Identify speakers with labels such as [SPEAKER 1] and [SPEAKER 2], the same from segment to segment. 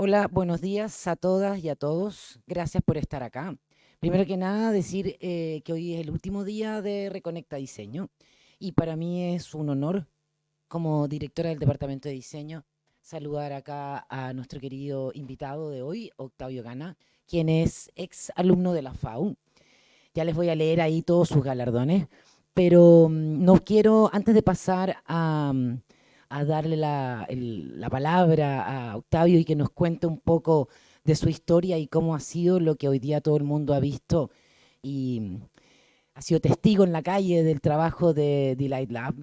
[SPEAKER 1] Hola, buenos días a todas y a todos. Gracias por estar acá. Primero que nada, decir que hoy es el último día de Reconecta Diseño y para mí es un honor como directora del Departamento de Diseño saludar acá a nuestro querido invitado de hoy, Octavio Gana, quien es ex alumno de la FAU. Ya les voy a leer ahí todos sus galardones, pero no quiero, antes de pasar a darle la palabra a Octavio y que nos cuente un poco de su historia y cómo ha sido lo que hoy día todo el mundo ha visto y ha sido testigo en la calle del trabajo de Delight Lab,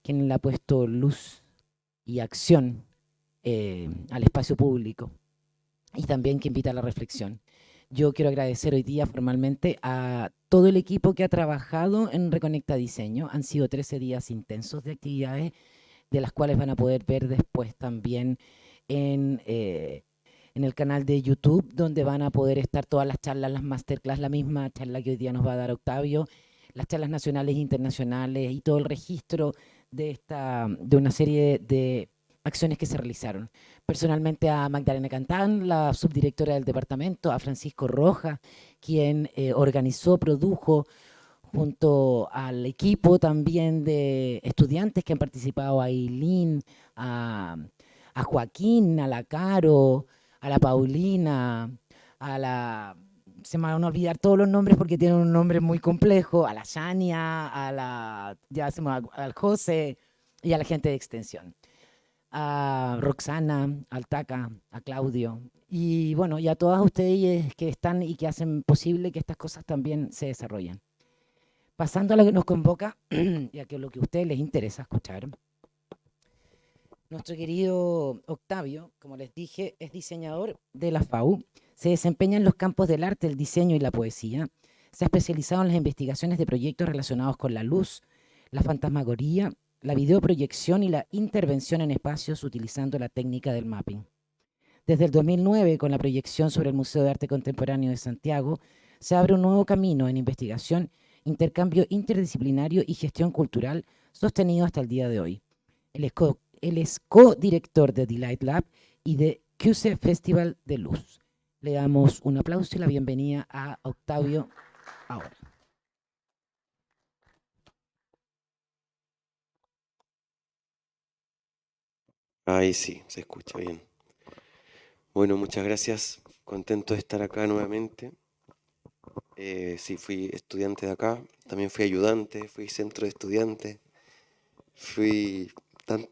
[SPEAKER 1] quien le ha puesto luz y acción al espacio público y también que invita a la reflexión. Yo quiero agradecer hoy día formalmente a todo el equipo que ha trabajado en Reconecta Diseño. Han sido 13 días intensos de actividades, de las cuales van a poder ver después también en, eh, en el canal de YouTube, donde van a poder estar todas las charlas, las masterclass, la misma charla que hoy día nos va a dar Octavio, las charlas nacionales e internacionales y todo el registro de una serie de acciones que se realizaron. Personalmente a Magdalena Cantán, la subdirectora del departamento, a Francisco Rojas, quien organizó, produjo, junto al equipo también de estudiantes que han participado, a Eileen, a, a Joaquín, a la Caro, a la Paulina, a la... Se me van a olvidar todos los nombres porque tienen un nombre muy complejo, a la Shania, a la... ya se me va, al José y a la gente de extensión, a Roxana, al Taca, a Claudio, y bueno, y a todas ustedes que están y que hacen posible que estas cosas también se desarrollen. Pasando a lo que nos convoca y a que lo que a ustedes les interesa escuchar, nuestro querido Octavio, como les dije, es diseñador de la FAU, se desempeña en los campos del arte, el diseño y la poesía, se ha especializado en las investigaciones de proyectos relacionados con la luz, la fantasmagoría, la videoproyección y la intervención en espacios utilizando la técnica del mapping. Desde el 2009, con la proyección sobre el Museo de Arte Contemporáneo de Santiago, se abre un nuevo camino en investigación, intercambio interdisciplinario y gestión cultural sostenido hasta el día de hoy. Él es co-director de Delight Lab y de QC Festival de Luz. Le damos un aplauso y la bienvenida a Octavio ahora.
[SPEAKER 2] Ahí sí, se escucha bien. Bueno, muchas gracias. Contento de estar acá nuevamente. Sí, fui estudiante de acá, también fui ayudante, fui centro de estudiantes, fui tan,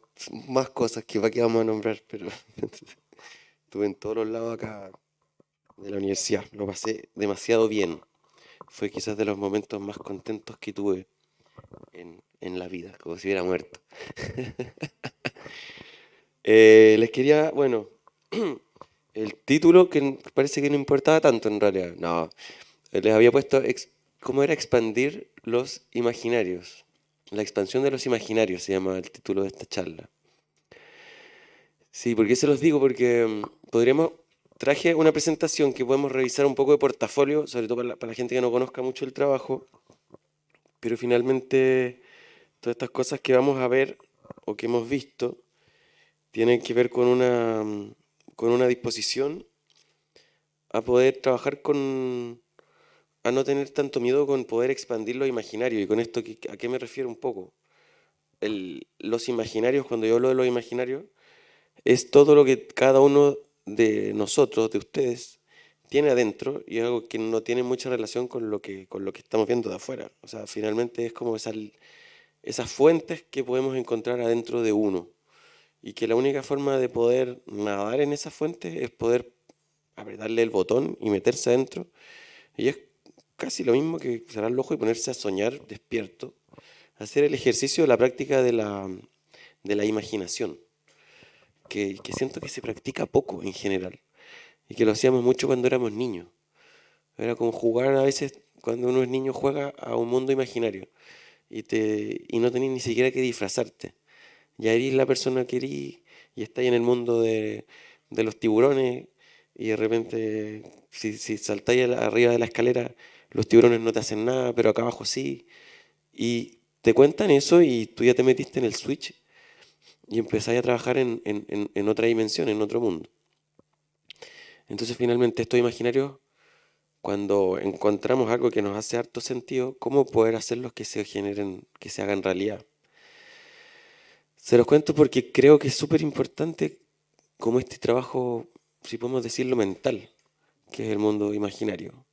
[SPEAKER 2] más cosas que va que vamos a nombrar, pero estuve en todos los lados acá de la universidad. Lo pasé demasiado bien. Fue quizás de los momentos más contentos que tuve en la vida, como si hubiera muerto. Les quería, bueno, el título que parece que no importaba tanto en realidad. No, les había puesto cómo era expandir los imaginarios. La expansión de los imaginarios se llama el título de esta charla. Sí, ¿por qué se los digo? Porque traje una presentación que podemos revisar un poco de portafolio, sobre todo para la gente que no conozca mucho el trabajo, pero finalmente todas estas cosas que vamos a ver o que hemos visto tienen que ver con una disposición a poder trabajar a no tener tanto miedo con poder expandir lo imaginario. Y con esto, ¿a qué me refiero un poco? Los imaginarios, cuando yo hablo de los imaginarios, es todo lo que cada uno de nosotros, de ustedes, tiene adentro y es algo que no tiene mucha relación con lo que estamos viendo de afuera. O sea, finalmente es como esas fuentes que podemos encontrar adentro de uno y que la única forma de poder nadar en esas fuentes es poder apretarle el botón y meterse adentro. Y es casi lo mismo que cerrar el ojo y ponerse a soñar despierto, hacer el ejercicio de la práctica de la imaginación, que siento que se practica poco en general y que lo hacíamos mucho cuando éramos niños. Era como jugar a veces cuando uno es niño juega a un mundo imaginario y no tenés ni siquiera que disfrazarte. Ya eres la persona que eres y estás en el mundo de los tiburones y de repente si saltáis arriba de la escalera los tiburones no te hacen nada, pero acá abajo sí. Y te cuentan eso y tú ya te metiste en el switch y empezáis a trabajar en otra dimensión, en otro mundo. Entonces finalmente estos imaginarios, cuando encontramos algo que nos hace harto sentido, ¿cómo poder hacerlos que se generen, que se hagan realidad? Se los cuento porque creo que es súper importante como este trabajo, si podemos decirlo, mental, que es el mundo imaginario,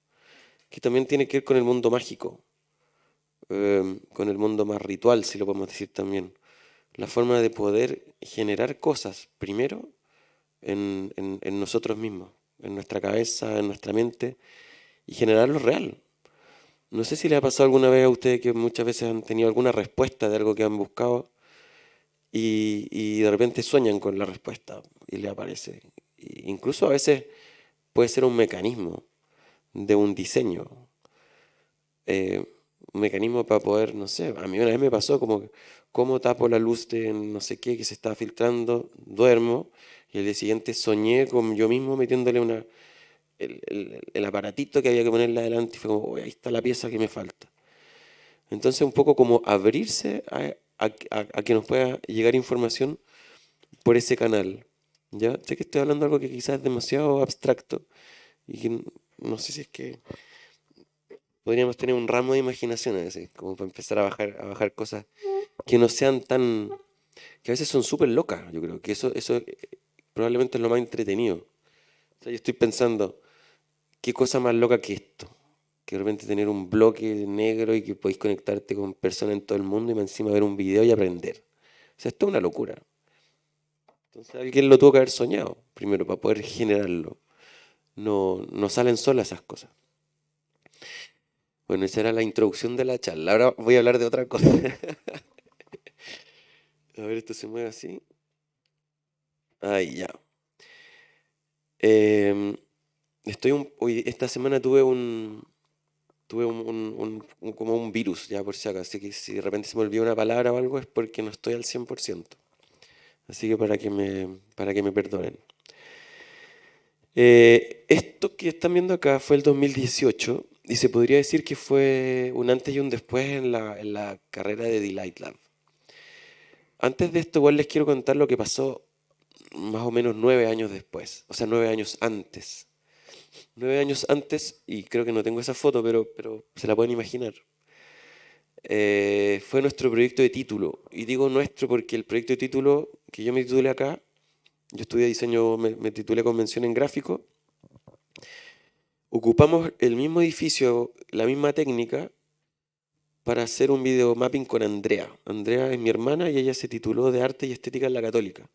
[SPEAKER 2] que también tiene que ver con el mundo mágico, con el mundo más ritual, si lo podemos decir también. La forma de poder generar cosas, primero, en nosotros mismos, en nuestra cabeza, en nuestra mente, y generarlo real. No sé si les ha pasado alguna vez a ustedes que muchas veces han tenido alguna respuesta de algo que han buscado y de repente sueñan con la respuesta y le aparece. Incluso a veces puede ser un mecanismo de un diseño, eh, un mecanismo para poder, no sé, a mí una vez me pasó como, cómo tapo la luz de no sé qué que se estaba filtrando, duermo y el día siguiente soñé con yo mismo metiéndole el aparatito que había que ponerle adelante y fue como, "Uy, ahí está la pieza que me falta". Entonces un poco como abrirse a que nos pueda llegar información por ese canal. ¿Ya? Sé que estoy hablando de algo que quizás es demasiado abstracto y que no sé si es que podríamos tener un ramo de imaginación a veces, como para empezar a bajar cosas que no sean tan, que a veces son súper locas, yo creo, que eso probablemente es lo más entretenido. O sea, yo estoy pensando, ¿qué cosa más loca que esto? Que de repente tener un bloque negro y que podéis conectarte con personas en todo el mundo y más encima ver un video y aprender. O sea, esto es una locura. Entonces alguien lo tuvo que haber soñado, primero, para poder generarlo. No, no salen solas esas cosas. Bueno, esa era la introducción de la charla. Ahora voy a hablar de otra cosa. A ver, esto se mueve así. Ahí ya. Em, hoy, esta semana tuve como un virus, ya por si acaso. Así que si de repente se me olvida una palabra o algo es porque no estoy al 100%. Así que para que me perdonen. Esto que están viendo acá fue el 2018 y se podría decir que fue un antes y un después en la carrera de Delight Lab. Antes de esto, igual les quiero contar lo que pasó más o menos 9 años después, o sea, 9 años antes. 9 años antes, y creo que no tengo esa foto, pero se la pueden imaginar. Fue nuestro proyecto de título. Y digo nuestro porque el proyecto de título que yo me titulé acá, yo estudié diseño, me titulé convención en gráfico. Ocupamos el mismo edificio, la misma técnica, para hacer un video mapping con Andrea. Andrea es mi hermana y ella se tituló de Arte y Estética en la Católica.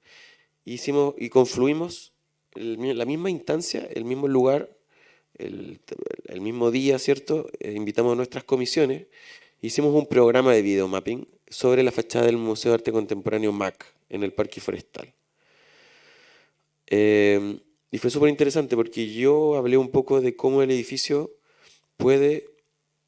[SPEAKER 2] Hicimos y confluimos la misma instancia, el mismo lugar, el, el mismo día, ¿cierto? Invitamos a nuestras comisiones. Hicimos un programa de video mapping sobre la fachada del Museo de Arte Contemporáneo MAC en el Parque Forestal. Y fue súper interesante porque yo hablé un poco de cómo el edificio puede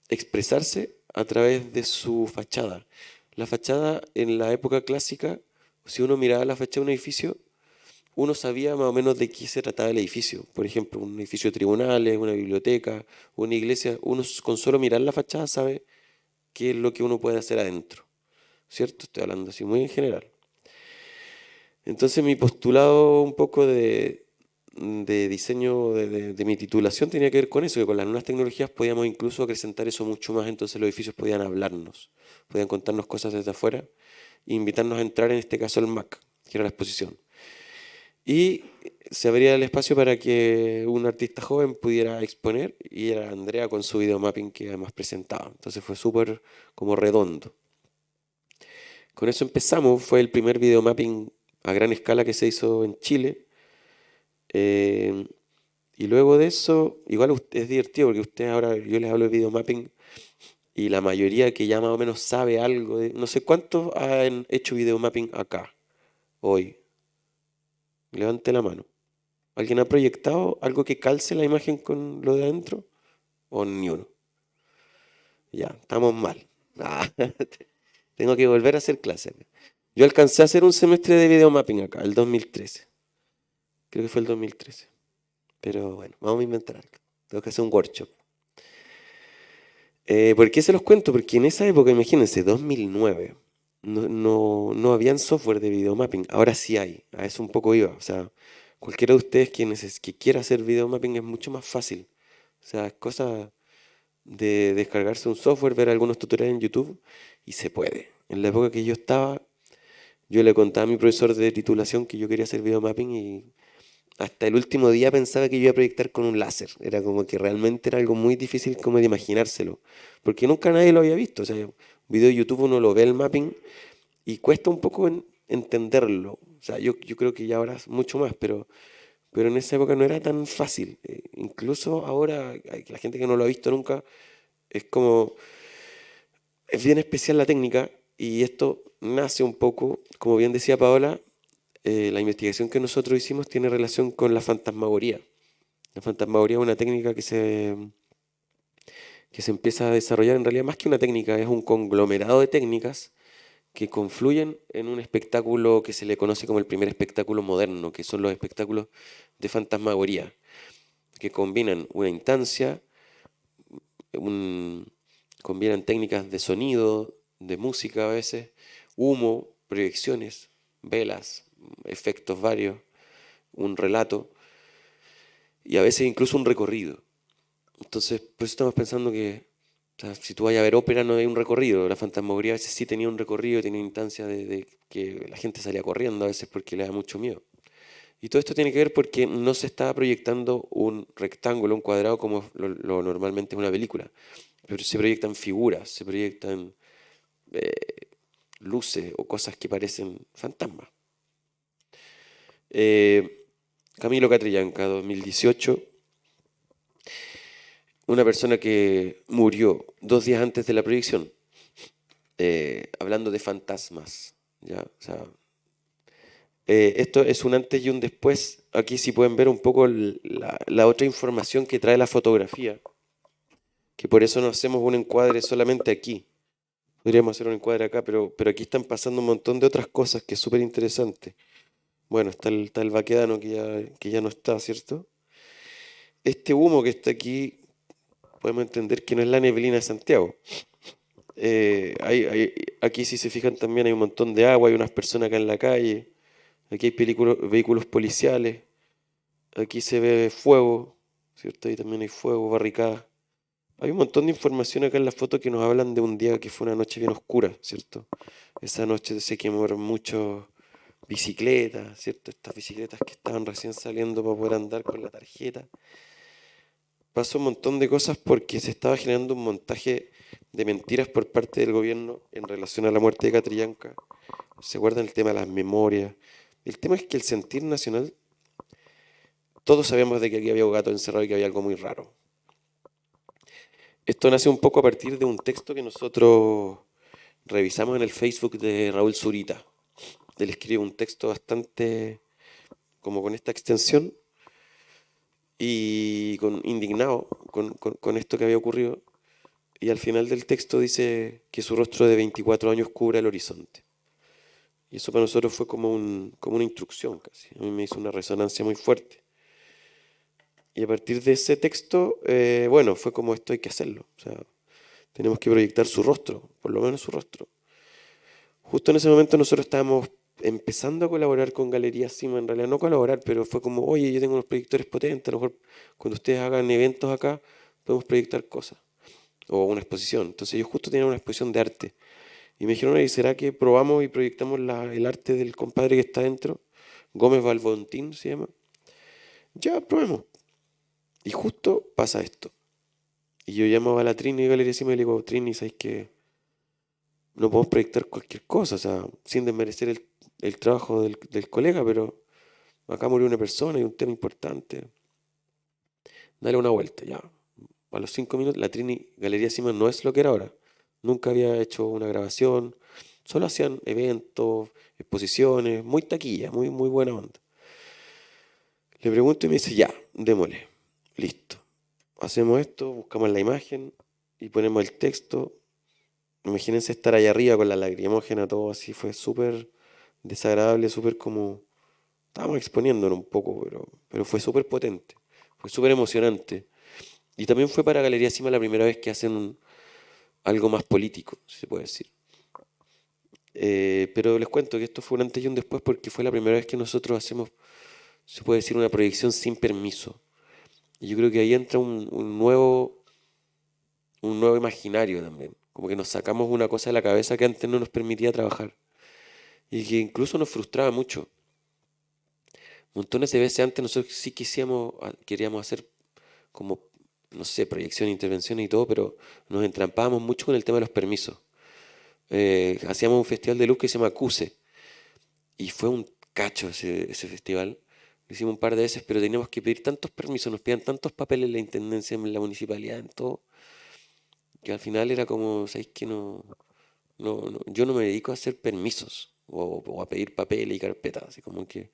[SPEAKER 2] expresarse a través de su fachada. La fachada en la época clásica, si uno miraba la fachada de un edificio, uno sabía más o menos de qué se trataba el edificio. Por ejemplo, un edificio de tribunales, una biblioteca, una iglesia. Uno con solo mirar la fachada sabe qué es lo que uno puede hacer adentro. ¿Cierto? Estoy hablando así muy en general. Entonces mi postulado un poco de diseño de mi titulación tenía que ver con eso, que con las nuevas tecnologías podíamos incluso acrecentar eso mucho más, entonces los edificios podían hablarnos, podían contarnos cosas desde afuera e invitarnos a entrar, en este caso al MAC, que era la exposición. Y se abría el espacio para que un artista joven pudiera exponer y era Andrea con su videomapping que además presentaba. Entonces fue súper como redondo. Con eso empezamos, fue el primer videomapping a gran escala que se hizo en Chile. Eh, y luego de eso, igual es divertido porque ustedes ahora, yo les hablo de videomapping y la mayoría que ya más o menos sabe algo de, no sé cuántos han hecho videomapping acá, hoy. Levante la mano. ¿Alguien ha proyectado algo que calce la imagen con lo de adentro? ¿O ni uno? Ya, estamos mal. Ah, tengo que volver a hacer clases. Yo alcancé a hacer un semestre de videomapping acá, el 2013. Creo que fue el 2013. Pero bueno, vamos a inventar algo. Tengo que hacer un workshop. ¿Por qué se los cuento? Porque en esa época, imagínense, 2009, no habían software de videomapping. Ahora sí hay. A eso un poco iba. O sea, cualquiera de ustedes que quiera hacer video mapping es mucho más fácil. O sea, es cosa de descargarse un software, ver algunos tutoriales en YouTube y se puede. En la época que yo estaba, yo le contaba a mi profesor de titulación que yo quería hacer video mapping y hasta el último día pensaba que yo iba a proyectar con un láser. Era como que realmente era algo muy difícil como de imaginárselo, porque nunca nadie lo había visto. O sea, un video de YouTube uno lo ve el mapping y cuesta un poco entenderlo. O sea, yo creo que ya ahora es mucho más, pero en esa época no era tan fácil. Incluso ahora, la gente que no lo ha visto nunca, es como, es bien especial la técnica y esto nace un poco, como bien decía Paola, la investigación que nosotros hicimos tiene relación con la fantasmagoría. La fantasmagoría es una técnica que se empieza a desarrollar, en realidad más que una técnica, es un conglomerado de técnicas que confluyen en un espectáculo que se le conoce como el primer espectáculo moderno, que son los espectáculos de fantasmagoría, que combinan una instancia, un, combinan técnicas de sonido, de música a veces, humo, proyecciones, velas, efectos varios, un relato y a veces incluso un recorrido. Entonces, por eso estamos pensando que, o sea, si tú vas a ver ópera no hay un recorrido. La fantasmagoría a veces sí tenía un recorrido, tenía instancias de que la gente salía corriendo a veces porque le da mucho miedo. Y todo esto tiene que ver porque no se estaba proyectando un rectángulo, un cuadrado como lo normalmente es una película, pero se proyectan figuras, se proyectan eh, luces o cosas que parecen fantasmas. Eh, Camilo Catrillanca, 2018, una persona que murió 2 días antes de la proyección, hablando de fantasmas. ¿Ya? O sea, esto es un antes y un después. Aquí sí pueden ver un poco la otra información que trae la fotografía, que por eso no hacemos un encuadre solamente aquí. Podríamos hacer un encuadre acá, pero aquí están pasando un montón de otras cosas que es súper interesante. Bueno, está el Baquedano que ya no está, ¿cierto? Este humo que está aquí, podemos entender que no es la neblina de Santiago. Aquí si se fijan también hay un montón de agua, hay unas personas acá en la calle, aquí hay vehículos policiales, aquí se ve fuego, ¿cierto? Ahí también hay fuego, barricadas. Hay un montón de información acá en la foto que nos hablan de un día que fue una noche bien oscura, ¿cierto? Esa noche se quemaron muchas bicicletas, ¿cierto? Estas bicicletas que estaban recién saliendo para poder andar con la tarjeta. Pasó un montón de cosas porque se estaba generando un montaje de mentiras por parte del gobierno en relación a la muerte de Catrillanca. ¿Se acuerdan el tema de las memorias? El tema es que el sentir nacional, todos sabemos de que aquí había un gato encerrado y que había algo muy raro. Esto nace un poco a partir de un texto que nosotros revisamos en el Facebook de Raúl Zurita. Él escribe un texto bastante como con esta extensión y indignado con esto que había ocurrido. Y al final del texto dice que su rostro de 24 años cubre el horizonte. Y eso para nosotros fue como una instrucción casi. A mí me hizo una resonancia muy fuerte. Y a partir de ese texto, bueno, fue como esto hay que hacerlo. O sea, tenemos que proyectar su rostro, por lo menos su rostro. Justo en ese momento nosotros estábamos empezando a colaborar con Galería Cima, en realidad no colaborar, pero fue como, oye, yo tengo unos proyectores potentes, a lo mejor cuando ustedes hagan eventos acá, podemos proyectar cosas, o una exposición. Entonces ellos justo tenían una exposición de arte. Y me dijeron, oye, ¿será que probamos y proyectamos el arte del compadre que está dentro? Gómez Balbontín se llama. Ya, probemos. Y justo pasa esto. Y yo llamo a la Trini de Galería Cima y le digo, Trini, ¿sabes qué? No podemos proyectar cualquier cosa, o sea, sin desmerecer el trabajo del colega, pero acá murió una persona y un tema importante. Dale una vuelta, ya. A los 5 minutos, la Trini Galería Cima no es lo que era ahora. Nunca había hecho una grabación, solo hacían eventos, exposiciones, muy taquilla, muy, muy buena onda. Le pregunto y me dice, ya, démosle, listo. Hacemos esto, buscamos la imagen y ponemos el texto. Imagínense estar allá arriba con la lacrimógena, todo así, fue súper desagradable, súper como... Estábamos exponiéndonos un poco, pero fue súper potente, fue súper emocionante. Y también fue para Galería Cima la primera vez que hacen algo más político, si se puede decir. Pero les cuento que esto fue un antes y un después porque fue la primera vez que nosotros hacemos se puede decir una proyección sin permiso. Y yo creo que ahí entra un nuevo imaginario también. Como que nos sacamos una cosa de la cabeza que antes no nos permitía trabajar. Y que incluso nos frustraba mucho. Montones de veces antes nosotros sí queríamos hacer como, no sé, proyección, intervención y todo, pero nos entrampábamos mucho con el tema de los permisos. Hacíamos un festival de luz que se llama CUSE y fue un cacho ese festival. Lo hicimos un par de veces, pero teníamos que pedir tantos permisos, nos pedían tantos papeles en la intendencia, en la municipalidad, en todo, que al final era como, ¿sabéis que yo no me dedico a hacer permisos o a pedir papeles y carpetas? Así como que,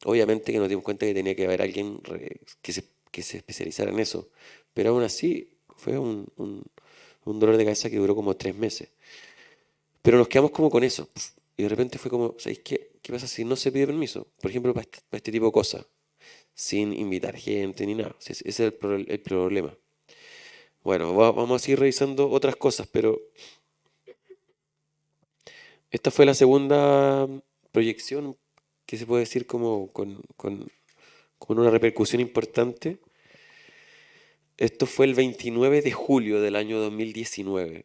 [SPEAKER 2] obviamente que nos dimos cuenta que tenía que haber alguien que se especializara en eso, pero aún así fue un dolor de cabeza que duró como 3 meses. Pero nos quedamos como con eso. Y de repente fue como, ¿sabéis qué? ¿Qué pasa si no se pide permiso? Por ejemplo, para este tipo de cosas, sin invitar gente ni nada. Ese es el problema. Bueno, vamos a seguir revisando otras cosas, pero esta fue la segunda proyección que se puede decir como con una repercusión importante. Esto fue el 29 de julio del año 2019.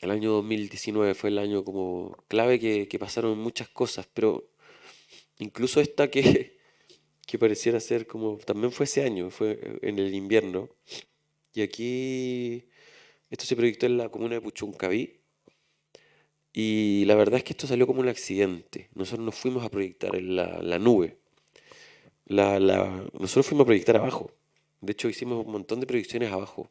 [SPEAKER 2] El año 2019 fue el año como clave que pasaron muchas cosas, pero incluso esta que pareciera ser como, también fue ese año, fue en el invierno. Y aquí, esto se proyectó en la comuna de Puchuncaví. Y la verdad es que esto salió como un accidente. Nosotros nos fuimos a proyectar en la nube. Nosotros fuimos a proyectar abajo. De hecho, hicimos un montón de proyecciones abajo.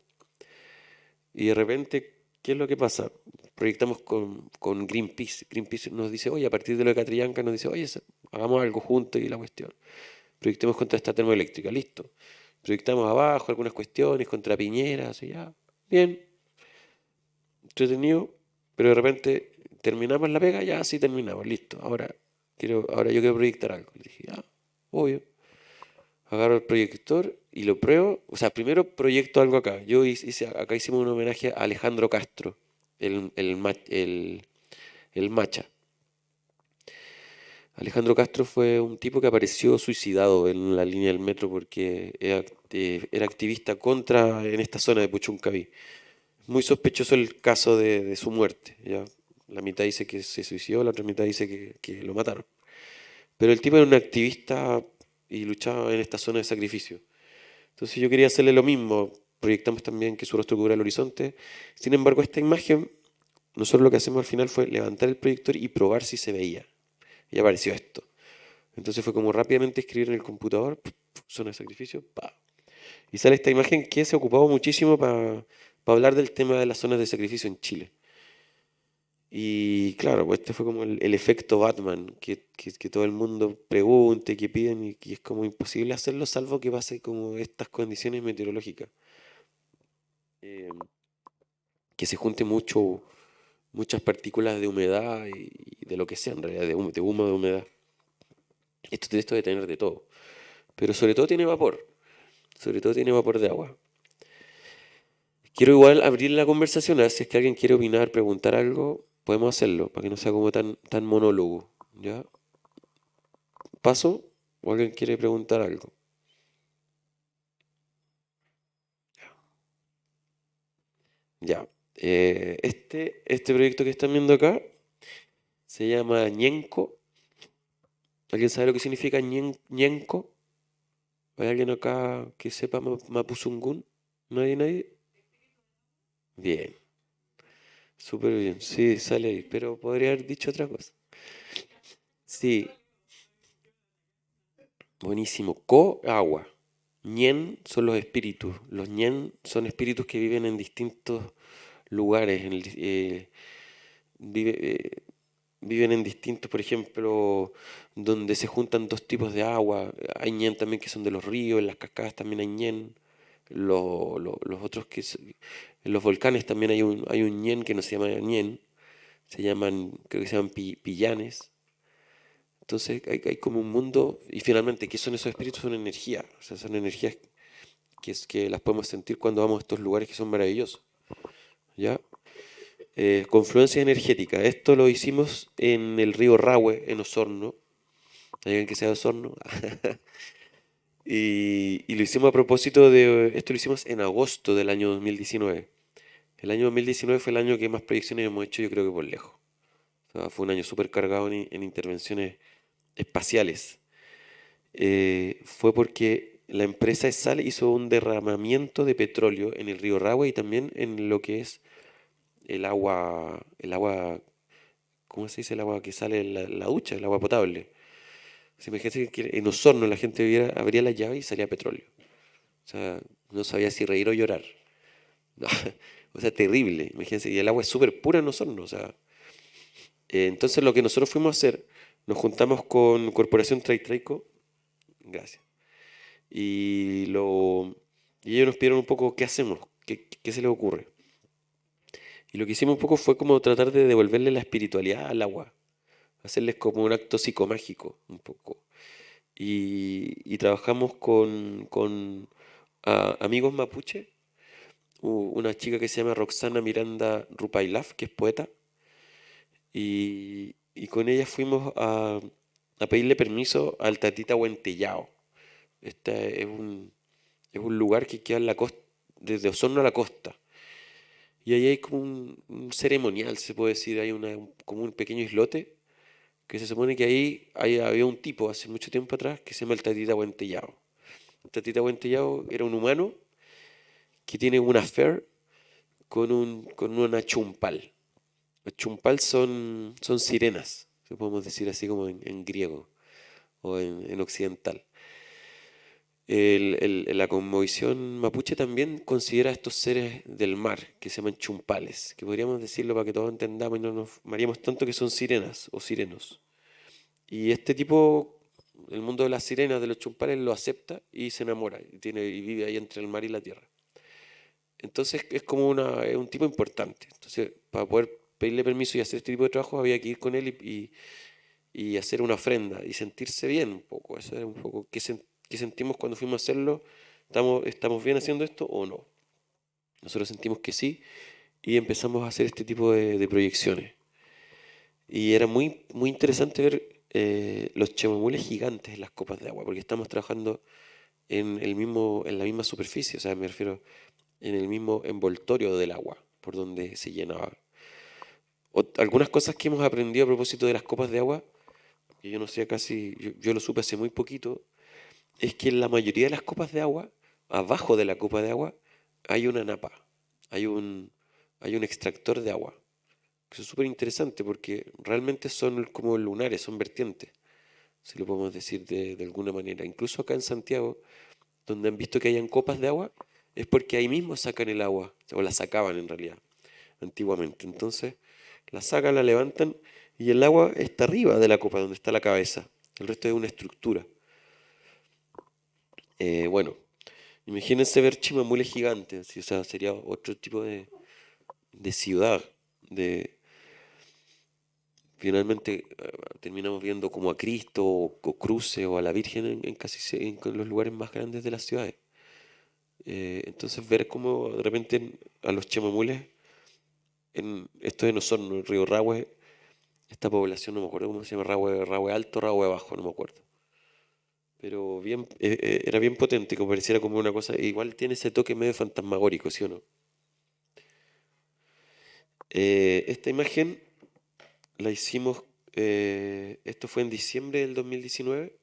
[SPEAKER 2] Y de repente, ¿qué es lo que pasa? Proyectamos con Greenpeace. Greenpeace nos dice, oye, a partir de lo de Catrillanca, nos dice, oye, hagamos algo juntos y la cuestión. Proyectemos contra esta termoeléctrica, listo. Proyectamos abajo algunas cuestiones contra Piñera, así ya. Bien, entretenido, pero de repente terminamos la pega, ya sí terminamos, listo. Ahora yo quiero proyectar algo. Le dije, ah, obvio. Agarro el proyector y lo pruebo. O sea, primero proyecto algo acá. Acá hicimos un homenaje a Alejandro Castro, el Macha. Alejandro Castro fue un tipo que apareció suicidado en la línea del metro porque era activista en esta zona de Puchuncaví. Muy sospechoso el caso de su muerte, ¿ya? La mitad dice que se suicidó, la otra mitad dice que lo mataron. Pero el tipo era un activista y luchaba en esta zona de sacrificio. Entonces yo quería hacerle lo mismo. Proyectamos también que su rostro cubra el horizonte. Sin embargo, esta imagen, nosotros lo que hacemos al final fue levantar el proyector y probar si se veía. Y apareció esto. Entonces fue como rápidamente escribir en el computador, zona de sacrificio, pa. Y sale esta imagen que se ocupaba muchísimo para hablar del tema de las zonas de sacrificio en Chile. Y claro, pues este fue como el efecto Batman, que todo el mundo pregunte, que piden y que es como imposible hacerlo salvo que pase como estas condiciones meteorológicas. Eh, que se junte muchas partículas de humedad y de lo que sea en realidad, de humo, de humedad. Esto debe tener de todo. Pero sobre todo tiene vapor. Sobre todo tiene vapor de agua. Quiero igual abrir la conversación, a ver si es que alguien quiere opinar, preguntar algo, podemos hacerlo, para que no sea como tan monólogo. ¿Ya? ¿Paso? ¿O alguien quiere preguntar algo? Ya. Este proyecto que están viendo acá se llama Ñenco. ¿Alguien sabe lo que significa Ñenco? ¿Hay alguien acá que sepa Mapuzungún? ¿Nadie? Bien, súper bien. Sí, sale ahí, pero podría haber dicho otra cosa. Sí, buenísimo. Agua. Ñen son los espíritus. Los Ñen son espíritus que viven en distintos lugares. Vive- eh, Viven en distintos, por ejemplo, donde se juntan dos tipos de agua. Hay Ñen también que son de los ríos, en las cascadas también hay Ñen. Los otros en los volcanes también hay un Ñen que no se llama Ñen, creo que se llaman pillanes. Entonces hay como un mundo, y finalmente, ¿qué son esos espíritus? Son energía, o sea, son energías que las podemos sentir cuando vamos a estos lugares que son maravillosos, ¿ya? Confluencia energética, esto lo hicimos en el río Rahue, en Osorno, ¿Hay alguien que sea de Osorno? Y lo hicimos a propósito de, esto lo hicimos en agosto del año 2019. El año 2019 fue el año que más proyecciones hemos hecho, yo creo que por lejos. O sea, fue un año súper cargado en intervenciones espaciales. Fue porque la empresa ESSAL hizo un derramamiento de petróleo en el río Rahue y también en lo que es el agua, ¿cómo se dice? El agua que sale en la ducha, el agua potable. Se imagínate que en Osorno la gente abría la llave y salía petróleo. O sea, no sabía si reír o llorar. No, o sea, terrible. Imagínense, y el agua es súper pura en Osorno. O sea, entonces lo que nosotros fuimos a hacer, nos juntamos con Corporación Traitraico, gracias, y, lo, y ellos nos pidieron un poco qué hacemos, qué se les ocurre. Y lo que hicimos un poco fue como tratar de devolverle la espiritualidad al agua, hacerles como un acto psicomágico un poco. Y trabajamos con amigos mapuche, una chica que se llama Roxana Miranda Rupailaf, que es poeta, y con ella fuimos a pedirle permiso al Tatita Huentellao. Este es un lugar que queda en la costa, desde Osorno a la costa. Y ahí hay como un ceremonial, se puede decir, hay como un pequeño islote, que se supone que ahí había un tipo hace mucho tiempo atrás que se llama el Tatita Huentellao. El Tatita Huentellao era un humano que tiene una affair con una chumpal. Los chumpal son sirenas, si podemos decir así como en griego o en occidental. La cosmovisión mapuche también considera a estos seres del mar, que se llaman chumpales, que podríamos decirlo para que todos entendamos y no nos mareemos tanto, que son sirenas o sirenos. Y este tipo, el mundo de las sirenas, de los chumpales, lo acepta y se enamora y vive ahí entre el mar y la tierra. Entonces es como es un tipo importante. Entonces, para poder pedirle permiso y hacer este tipo de trabajo, había que ir con él y hacer una ofrenda y sentirse bien un poco. Eso era un poco qué sentimos cuando fuimos a hacerlo. ¿Estamos bien haciendo esto o no? Nosotros sentimos que sí y empezamos a hacer este tipo de proyecciones. Y era muy, muy interesante ver los chemamules gigantes en las copas de agua, porque estamos trabajando en la misma superficie, o sea, me refiero en el mismo envoltorio del agua, por donde se llenaba. Algunas cosas que hemos aprendido a propósito de las copas de agua, que yo no sé casi, yo lo supe hace muy poquito, es que en la mayoría de las copas de agua, abajo de la copa de agua, hay una napa, hay un extractor de agua. Eso es súper interesante porque realmente son como lunares, son vertientes, si lo podemos decir de alguna manera. Incluso acá en Santiago, donde han visto que hayan copas de agua, es porque ahí mismo sacan el agua, o la sacaban en realidad, antiguamente. Entonces, la sacan, la levantan y el agua está arriba de la copa, donde está la cabeza. El resto es una estructura. Bueno, imagínense ver Chimamules gigantes, ¿sí? O sea, sería otro tipo de ciudad. Finalmente terminamos viendo como a Cristo o cruces o a la Virgen en casi en los lugares más grandes de las ciudades. Entonces ver cómo de repente a los chemamules, esto de Osorno, el río Rahue, esta población, no me acuerdo cómo se llama, Rahue Alto, Rahue Bajo, no me acuerdo. Pero bien, era bien potente, como pareciera como una cosa, igual tiene ese toque medio fantasmagórico, ¿sí o no? Esta imagen la hicimos, esto fue en diciembre del 2019,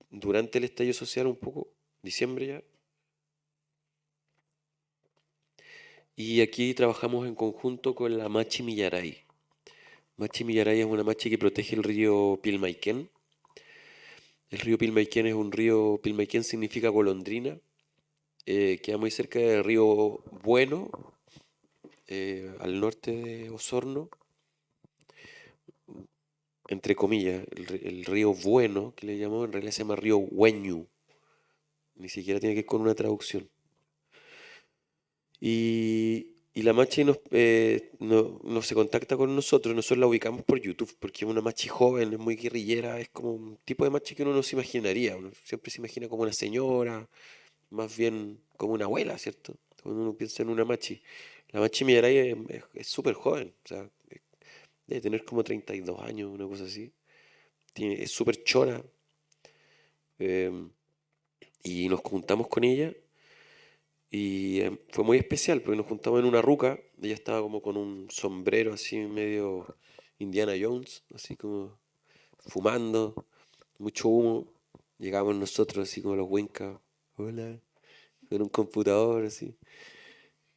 [SPEAKER 2] durante el estallido social un poco, diciembre ya. Y aquí trabajamos en conjunto con la Machi Millaray. Machi Millaray es una machi que protege el río Pilmaiquén. El río Pilmaiquén es un río, Pilmaiquén significa golondrina, queda muy cerca del río Bueno, al norte de Osorno, entre comillas, el río Bueno, que le llamamos, en realidad se llama río Hueñu, ni siquiera tiene que ver con una traducción. Y la Machi no se contacta con nosotros la ubicamos por YouTube, porque es una Machi joven, es muy guerrillera, es como un tipo de Machi que uno no se imaginaría, uno siempre se imagina como una señora, más bien como una abuela, ¿cierto? Cuando uno piensa en una Machi. La Machi Millaray es súper joven, o sea, debe tener como 32 años, una cosa así. es súper chora. Y nos juntamos con ella y fue muy especial porque nos juntamos en una ruca. Ella estaba como con un sombrero así medio Indiana Jones, así como fumando, mucho humo. Llegamos nosotros así como los Winca, hola, con un computador así.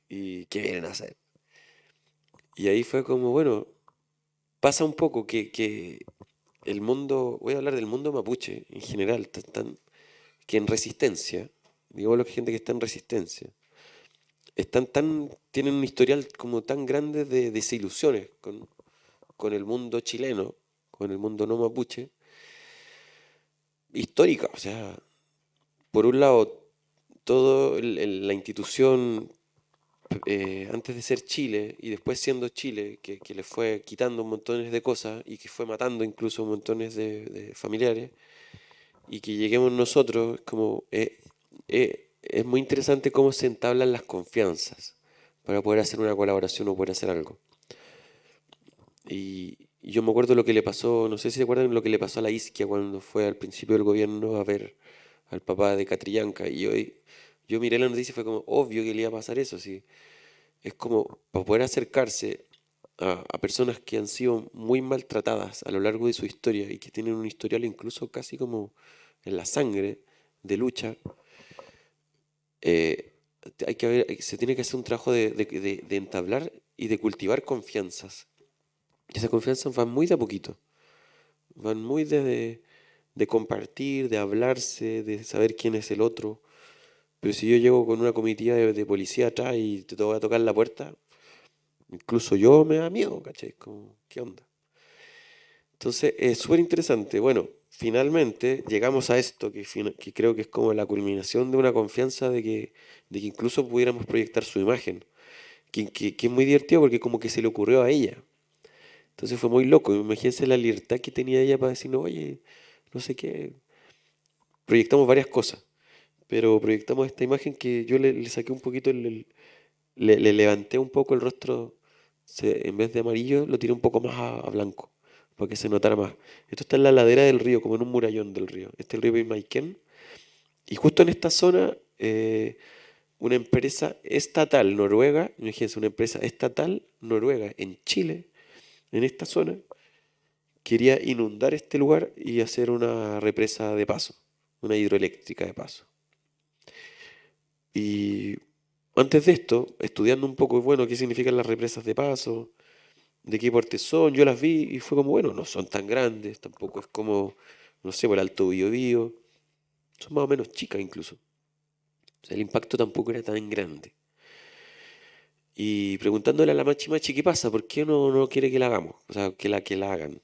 [SPEAKER 2] ¿Y qué vienen a hacer? Y ahí fue como, bueno, pasa un poco que el mundo, voy a hablar del mundo mapuche en general, que en resistencia, digo la gente que está en resistencia, tienen un historial como tan grande de desilusiones con el mundo chileno, con el mundo no mapuche, histórica. O sea, por un lado, toda la institución, antes de ser Chile y después siendo Chile, que le fue quitando montones de cosas y que fue matando incluso montones de familiares, y que lleguemos nosotros, como es muy interesante cómo se entablan las confianzas para poder hacer una colaboración o poder hacer algo. Y yo me acuerdo lo que le pasó, no sé si se acuerdan lo que le pasó a la Isquia cuando fue al principio del gobierno a ver al papá de Catrillanca. Y yo miré la noticia y fue como obvio que le iba a pasar eso. Sí. Es como para poder acercarse a personas que han sido muy maltratadas a lo largo de su historia y que tienen un historial incluso casi como en la sangre de lucha. eh, se tiene que hacer un trabajo de entablar y de cultivar confianzas. Y esa confianza va muy de a poquito. Van muy de compartir, de hablarse, de saber quién es el otro. Pero si yo llego con una comitiva de policía atrás y te voy a tocar la puerta, incluso yo me da miedo, ¿cachai? Como, ¿qué onda? Entonces es súper interesante. Bueno, finalmente llegamos a esto que creo que es como la culminación de una confianza de que incluso pudiéramos proyectar su imagen. Que es muy divertido porque como que se le ocurrió a ella. Entonces fue muy loco. Imagínense la libertad que tenía ella para decirnos, oye, no sé qué. Proyectamos varias cosas, pero proyectamos esta imagen que yo le saqué un poquito, le levanté un poco el rostro, en vez de amarillo lo tiré un poco más a blanco, para que se notara más. Esto está en la ladera del río, como en un murallón del río. Este es el río Pimaiquén. Y justo en esta zona, una empresa estatal noruega, imagínense, una empresa estatal noruega en Chile, en esta zona, quería inundar este lugar y hacer una represa de paso, una hidroeléctrica de paso. Y antes de esto, estudiando un poco, bueno, qué significan las represas de paso, de qué porte son, yo las vi y fue como, bueno, no son tan grandes, tampoco es como, no sé, por el Alto Biobío, son más o menos chicas incluso. O sea, el impacto tampoco era tan grande. Y preguntándole a la Machi Machi, ¿qué pasa? ¿Por qué no quiere que la hagamos? O sea, que la hagan,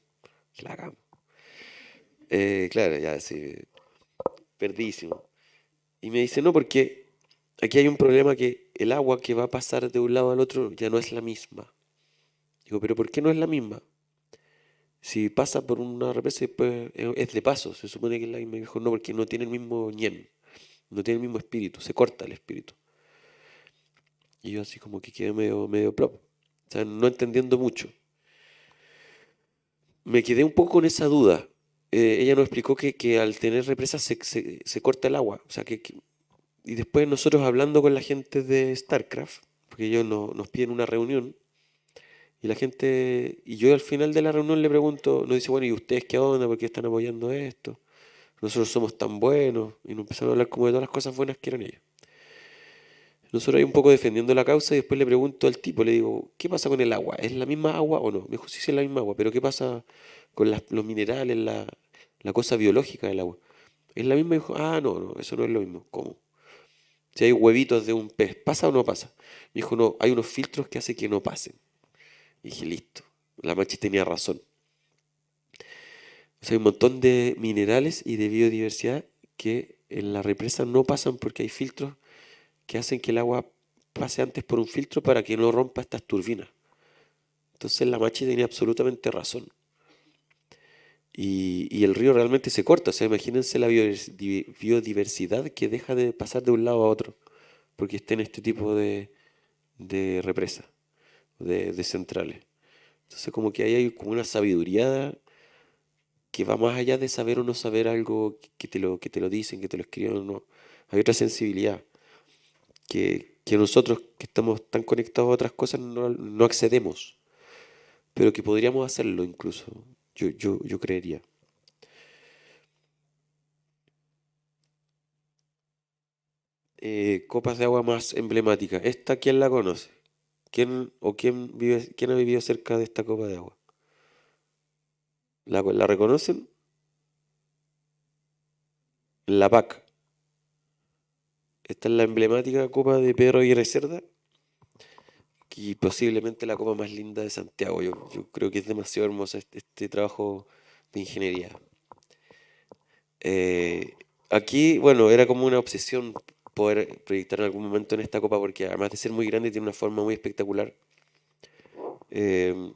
[SPEAKER 2] que la hagamos. Claro, ya, sí, perdísimo. Y me dice, no, porque aquí hay un problema que el agua que va a pasar de un lado al otro ya no es la misma. Digo, pero ¿por qué no es la misma? Si pasa por una represa, pues es de paso, se supone que es la misma. Y dijo, no, porque no tiene el mismo ñen, no tiene el mismo espíritu, se corta el espíritu. Y yo así como que quedé medio plop, o sea, no entendiendo mucho. Me quedé un poco con esa duda. Ella nos explicó que al tener represas se corta el agua, o sea, y después nosotros hablando con la gente de StarCraft, porque ellos nos piden una reunión, y la gente, y yo al final de la reunión le pregunto, nos dice, bueno, ¿y ustedes qué onda? ¿Por qué están apoyando esto? Nosotros somos tan buenos, y nos empezaron a hablar como de todas las cosas buenas que eran ellos. Nosotros ahí un poco defendiendo la causa y después le pregunto al tipo, le digo, ¿qué pasa con el agua? ¿Es la misma agua o no? Me dijo, sí, sí es la misma agua, pero ¿qué pasa con los minerales, la cosa biológica del agua? ¿Es la misma? Y dijo, ah, no, eso no es lo mismo. ¿Cómo? Si hay huevitos de un pez, ¿pasa o no pasa? Me dijo, no, hay unos filtros que hacen que no pasen. Y dije, listo, la Machi tenía razón. O sea, hay un montón de minerales y de biodiversidad que en la represa no pasan porque hay filtros que hacen que el agua pase antes por un filtro para que no rompa estas turbinas. Entonces la Machi tenía absolutamente razón. Y el río realmente se corta. O sea, imagínense la biodiversidad que deja de pasar de un lado a otro porque está en este tipo de represas, de centrales. Entonces como que ahí hay como una sabiduría que va más allá de saber o no saber algo que te lo dicen, que te lo escriben o no. Hay otra sensibilidad que nosotros que estamos tan conectados a otras cosas no accedemos, pero que podríamos hacerlo incluso, yo creería. Copas de agua más emblemáticas. ¿Esta quién la conoce? ¿Quién ha vivido cerca de esta copa de agua? ¿La reconocen? La PAC. Esta es la emblemática copa de Pedro Aguirre Cerda y posiblemente la copa más linda de Santiago. Yo creo que es demasiado hermosa este trabajo de ingeniería. Eh, Aquí, bueno, era como una obsesión poder proyectar en algún momento en esta copa porque además de ser muy grande tiene una forma muy espectacular. Eh,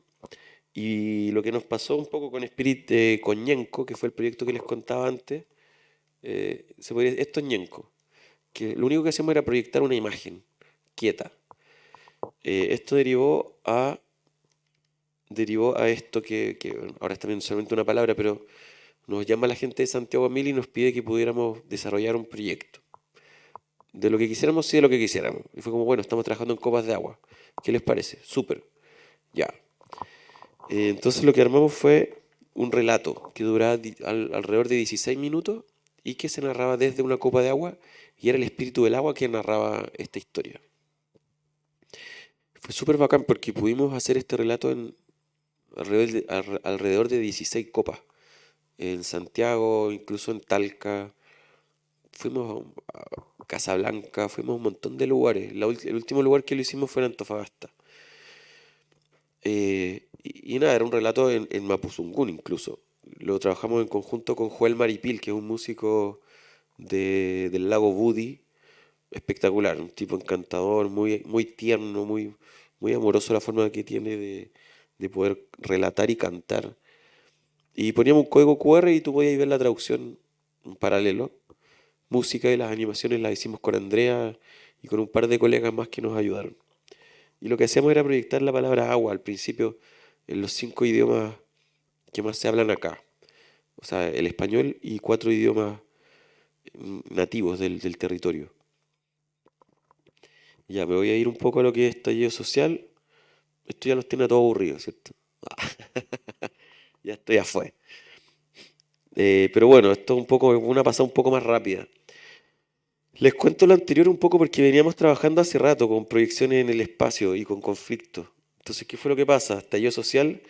[SPEAKER 2] y lo que nos pasó un poco con Spirit con Ñenco, que fue el proyecto que les contaba antes, esto es Ñenco, que lo único que hacíamos era proyectar una imagen quieta. Esto derivó a esto bueno, ahora está bien solamente una palabra, pero nos llama la gente de Santiago Mil y nos pide que pudiéramos desarrollar un proyecto. De lo que quisiéramos, sí, de lo que quisiéramos. Y fue como, bueno, estamos trabajando en copas de agua. ¿Qué les parece? Súper. Ya. Entonces lo que armamos fue un relato que duraba alrededor de 16 minutos y que se narraba desde una copa de agua y era el espíritu del agua que narraba esta historia. Fue súper bacán porque pudimos hacer este relato en alrededor de 16 copas. En Santiago, incluso en Talca, fuimos a Casablanca, fuimos a un montón de lugares. El último lugar que lo hicimos fue en Antofagasta. Y nada, era un relato en Mapuzungún incluso. Lo trabajamos en conjunto con Joel Maripil, que es un músico del lago Budi, espectacular, un tipo encantador, muy tierno, muy amoroso la forma que tiene de poder relatar y cantar. Y poníamos un código QR y tú podías ver la traducción en paralelo. Música y las animaciones las hicimos con Andrea y con un par de colegas más que nos ayudaron. Y lo que hacíamos era proyectar la palabra agua al principio en los 5 idiomas que más se hablan acá. O sea, el español y 4 idiomas nativos del territorio. Ya, me voy a ir un poco a lo que es estallido social. Esto ya los tiene a todos aburridos, ¿cierto? Ya estoy afuera. Pero bueno, esto es una pasada un poco más rápida. Les cuento lo anterior un poco porque veníamos trabajando hace rato con proyecciones en el espacio y con conflictos. Entonces, ¿qué fue lo que pasa? Estallido social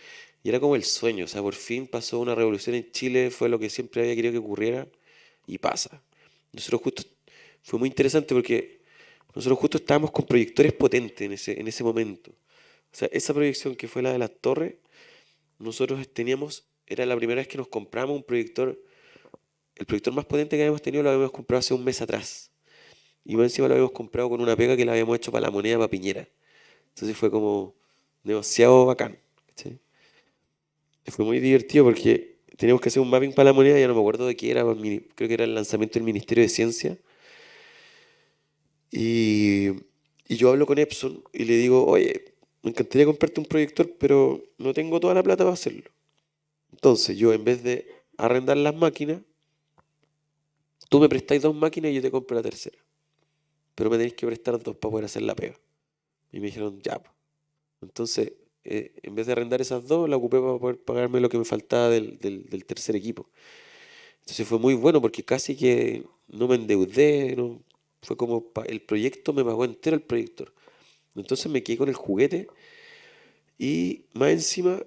[SPEAKER 2] y era como el sueño. O sea, por fin pasó una revolución en Chile, fue lo que siempre había querido que ocurriera y pasa. Nosotros justo, fue muy interesante porque nosotros justo estábamos con proyectores potentes en ese momento. O sea, esa proyección que fue la de las torres, nosotros teníamos, era la primera vez que nos compramos un proyector. El proyector más potente que habíamos tenido lo habíamos comprado hace un mes atrás. Y más encima lo habíamos comprado con una pega que la habíamos hecho para la moneda para Piñera. Entonces fue como demasiado bacán. ¿Cachai? Fue muy divertido porque teníamos que hacer un mapping para la moneda, ya no me acuerdo de qué era, creo que era el lanzamiento del Ministerio de Ciencia. Y, y yo hablo con Epson y le digo, oye, me encantaría comprarte un proyector, pero no tengo toda la plata para hacerlo. Entonces yo en vez de arrendar las máquinas, tú me prestáis 2 máquinas y yo te compro la tercera. Pero me tenéis que prestar 2 para poder hacer la pega. Y me dijeron, ya, po. Entonces, en vez de arrendar esas 2, la ocupé para poder pagarme lo que me faltaba del tercer equipo. Entonces fue muy bueno porque casi que no me endeudé, no, fue como el proyecto me pagó entero el proyector. Entonces me quedé con el juguete y más encima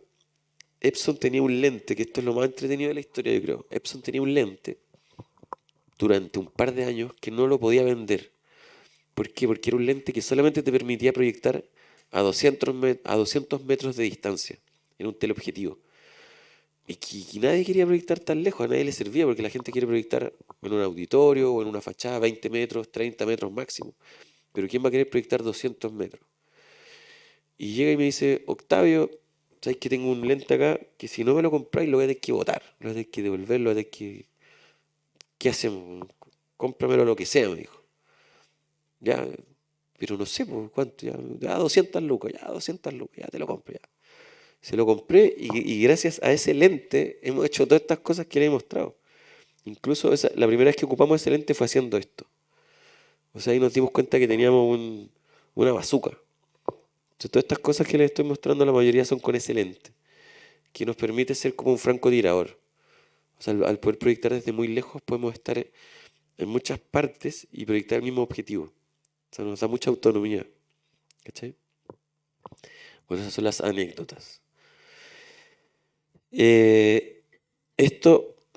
[SPEAKER 2] Epson tenía un lente, que esto es lo más entretenido de la historia, yo creo. Epson tenía un lente durante un par de años que no lo podía vender. ¿Por qué? Porque era un lente que solamente te permitía proyectar a 200 metros de distancia. Era un teleobjetivo. Y nadie quería proyectar tan lejos, a nadie le servía porque la gente quiere proyectar en un auditorio o en una fachada 20 metros, 30 metros máximo. Pero ¿quién va a querer proyectar 200 metros? Y llega y me dice, Octavio, ¿sabes que tengo un lente acá que si no me lo compráis lo voy a tener que botar, lo voy a tener que devolver, lo voy a tener que... ¿Qué hacemos? Cómpramelo lo que sea, me dijo. Ya, pero no sé, pues, ¿cuánto? Ya 200 lucas, ya 200 lucas, ya te lo compro, ya. Se lo compré y gracias a ese lente hemos hecho todas estas cosas que le he mostrado. Incluso la primera vez que ocupamos ese lente fue haciendo esto. O sea, ahí nos dimos cuenta que teníamos una bazooka. Entonces, todas estas cosas que les estoy mostrando, la mayoría son con ese lente, que nos permite ser como un francotirador. O sea, al poder proyectar desde muy lejos, podemos estar en muchas partes y proyectar el mismo objetivo. O sea, nos da mucha autonomía. ¿Cachai? Bueno, esas son las anécdotas. Eh,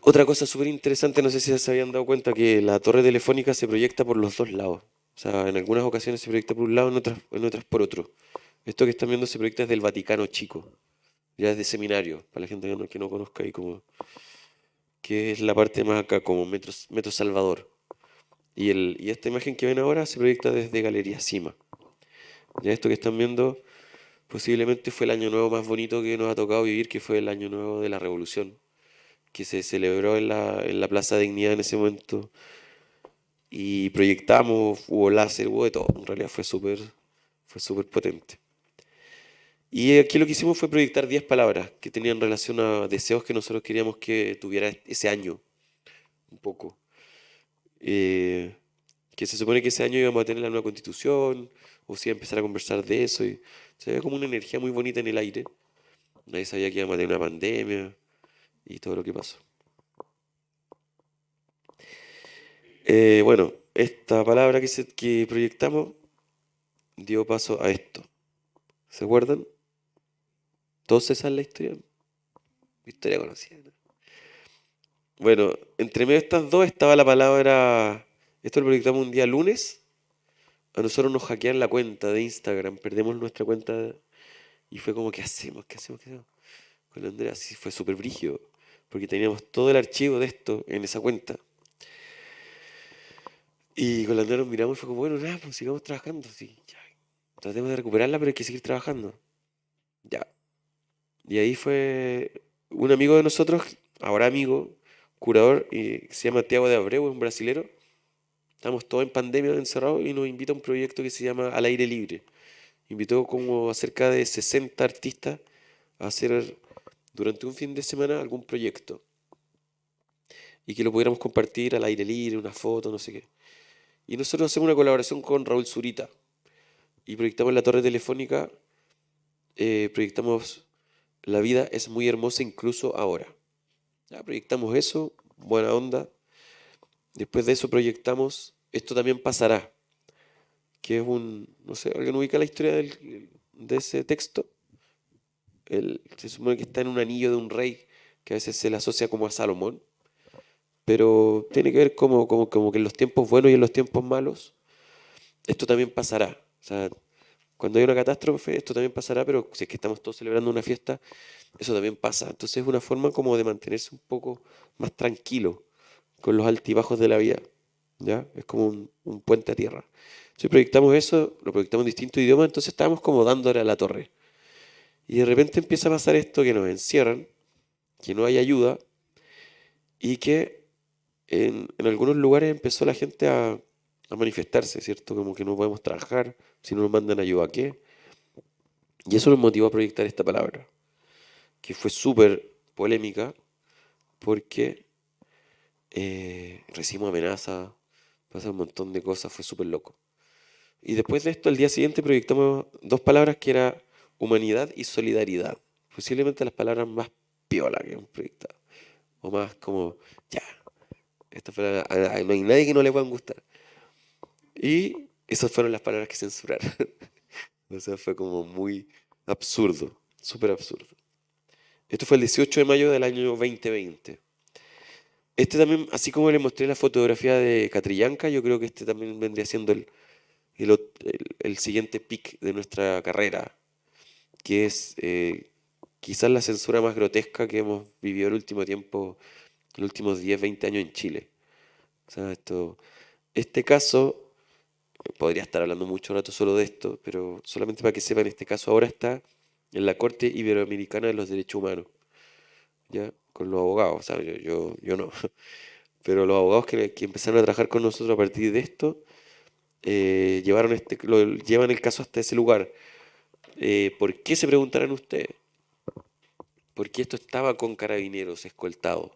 [SPEAKER 2] otra cosa súper interesante, no sé si se habían dado cuenta que la torre telefónica se proyecta por los dos lados. O sea, en algunas ocasiones se proyecta por un lado, en otras por otro. Esto que están viendo se proyecta desde el Vaticano Chico, ya desde seminario, para la gente que no conozca ahí como, que es la parte más acá, como Metro Salvador. Y esta imagen que ven ahora se proyecta desde Galería Cima. Ya esto que están viendo posiblemente fue el año nuevo más bonito que nos ha tocado vivir, que fue el año nuevo de la Revolución, que se celebró en la Plaza Dignidad en ese momento. Y proyectamos, hubo láser, hubo de todo. En realidad fue súper potente. Y aquí lo que hicimos fue proyectar 10 palabras que tenían relación a deseos que nosotros queríamos que tuviera ese año, un poco. Eh, que se supone que ese año íbamos a tener la nueva constitución, o si iba a empezar a conversar de eso. Y se veía como una energía muy bonita en el aire. Nadie sabía que íbamos a tener una pandemia y todo lo que pasó. Bueno, esta palabra que proyectamos dio paso a esto. ¿Se acuerdan? Todos se saben la historia. Historia conocida, ¿no? Bueno, entre medio de estas dos estaba la palabra. Esto lo proyectamos un día lunes. A nosotros nos hackean la cuenta de Instagram. Perdemos nuestra cuenta. Y fue como, ¿qué hacemos? ¿Qué hacemos? ¿Qué hacemos? Con Andrea sí fue súper brígido. Porque teníamos todo el archivo de esto en esa cuenta. Y con la Andrea nos miramos y fue como, bueno, nada, pues sigamos trabajando. Sí, ya. Tratemos de recuperarla, pero hay que seguir trabajando. Ya. Y ahí fue un amigo de nosotros, ahora amigo, curador, y se llama Tiago de Abreu, es un brasilero. Estamos todos en pandemia encerrados y nos invita a un proyecto que se llama Al Aire Libre. Invitó como a cerca de 60 artistas a hacer durante un fin de semana algún proyecto y que lo pudiéramos compartir al aire libre, una foto, no sé qué. Y nosotros hacemos una colaboración con Raúl Zurita y proyectamos la torre telefónica, proyectamos La vida es muy hermosa incluso ahora. Ya proyectamos eso, buena onda. Después de eso proyectamos Esto también pasará, que es no sé, ¿alguien ubica la historia de ese texto? Se supone que está en un anillo de un rey que a veces se le asocia como a Salomón, pero tiene que ver como que en los tiempos buenos y en los tiempos malos, esto también pasará. O sea, cuando hay una catástrofe, esto también pasará, pero si es que estamos todos celebrando una fiesta, eso también pasa. Entonces es una forma como de mantenerse un poco más tranquilo con los altibajos de la vida. ¿Ya? Es como un puente a tierra. Si proyectamos eso, lo proyectamos en distintos idiomas, entonces estábamos como dándole a la torre. Y de repente empieza a pasar esto que nos encierran, que no hay ayuda y que en algunos lugares empezó la gente a manifestarse, ¿cierto? Como que no podemos trabajar, si no nos mandan ayuda, ¿a qué? Y eso nos motivó a proyectar esta palabra, que fue súper polémica porque recibimos amenazas, pasa un montón de cosas, fue súper loco. Y después de esto, el día siguiente proyectamos dos palabras que era humanidad y solidaridad. Posiblemente las palabras más piola que hemos proyectado. O más como, ya, no hay nadie que no le puedan gustar. Y esas fueron las palabras que censuraron. O sea, fue como muy absurdo, súper absurdo. Esto fue el 18 de mayo del año 2020. Este también, así como le mostré la fotografía de Catrillanca, yo creo que este también vendría siendo el siguiente pic de nuestra carrera, que es quizás la censura más grotesca que hemos vivido el último tiempo, los últimos 10, 20 años en Chile. O sea, este caso, podría estar hablando mucho rato solo de esto, pero solamente para que sepan, este caso ahora está en la Corte Iberoamericana de los Derechos Humanos, ¿ya? Con los abogados, ¿sabes? Yo no. Pero los abogados que empezaron a trabajar con nosotros a partir de esto, llevan el caso hasta ese lugar. ¿Por qué se preguntarán ustedes? porque esto estaba con carabineros escoltados.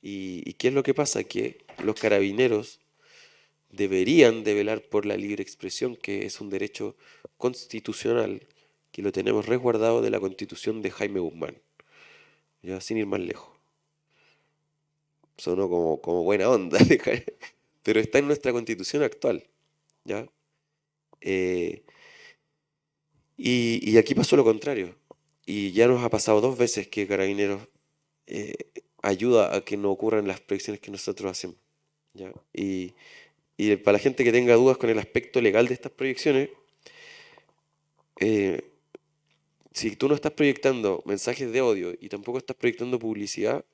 [SPEAKER 2] ¿Y qué es lo que pasa? Que los carabineros deberían de velar por la libre expresión, que es un derecho constitucional, que lo tenemos resguardado de la Constitución de Jaime Guzmán, ya sin ir más lejos. Sonó como buena onda, pero está en nuestra Constitución actual, ¿ya? Eh, y aquí pasó lo contrario. Y ya nos ha pasado 2 veces que Carabineros eh, ayuda a que no ocurran las proyecciones que nosotros hacemos, ¿ya? Y para la gente que tenga dudas con el aspecto legal de estas proyecciones, eh, si tú no estás proyectando mensajes de odio y tampoco estás proyectando publicidad,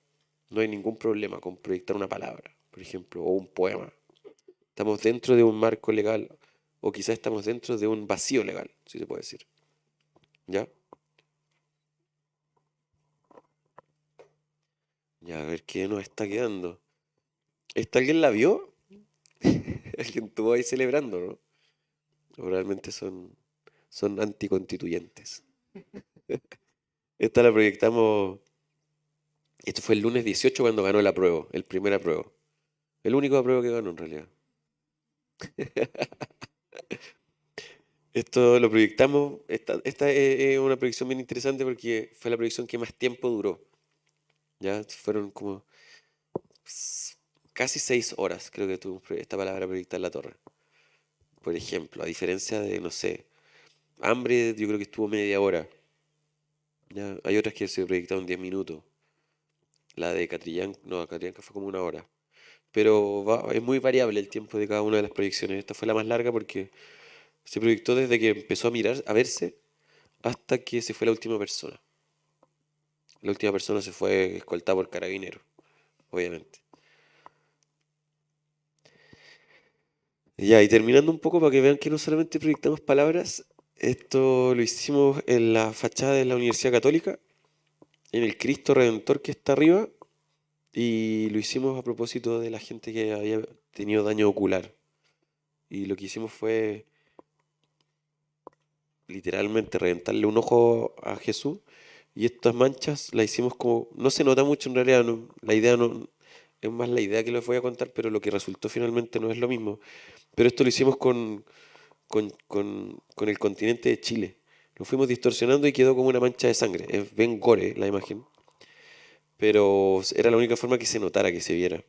[SPEAKER 2] no hay ningún problema con proyectar una palabra, por ejemplo, o un poema. Estamos dentro de un marco legal o quizás estamos dentro de un vacío legal, si se puede decir. ¿Ya? Ya, a ver qué nos está quedando. ¿Alguien la vio? Alguien estuvo ahí celebrando, ¿no? O realmente son anticonstituyentes. Esta la proyectamos. Esto fue el lunes 18 cuando ganó el apruebo, el primer apruebo. El único apruebo que ganó en realidad. Esto lo proyectamos. Esta es una proyección bien interesante porque fue la proyección que más tiempo duró. Ya fueron como casi 6 horas, creo que tuvo esta palabra proyectar la torre. Por ejemplo, a diferencia de, no sé, Hambre, yo creo que estuvo media hora. Ya, hay otras que se proyectaron 10 minutos. La de Catrillanca, no, Catrillanca fue como 1 hora. Pero es muy variable el tiempo de cada una de las proyecciones. Esta fue la más larga porque se proyectó desde que empezó a mirar, a verse, hasta que se fue la última persona. La última persona se fue escoltada por carabineros, obviamente. Ya, y terminando un poco para que vean que no solamente proyectamos palabras, esto lo hicimos en la fachada de la Universidad Católica, en el Cristo Redentor que está arriba, y lo hicimos a propósito de la gente que había tenido daño ocular. Y lo que hicimos fue literalmente reventarle un ojo a Jesús. Y estas manchas las hicimos como, no se nota mucho en realidad, la idea no, es más la idea que les voy a contar, pero lo que resultó finalmente no es lo mismo. Pero esto lo hicimos con el continente de Chile. Lo fuimos distorsionando y quedó como una mancha de sangre. Es bien gore la imagen, pero era la única forma que se notara, que se viera.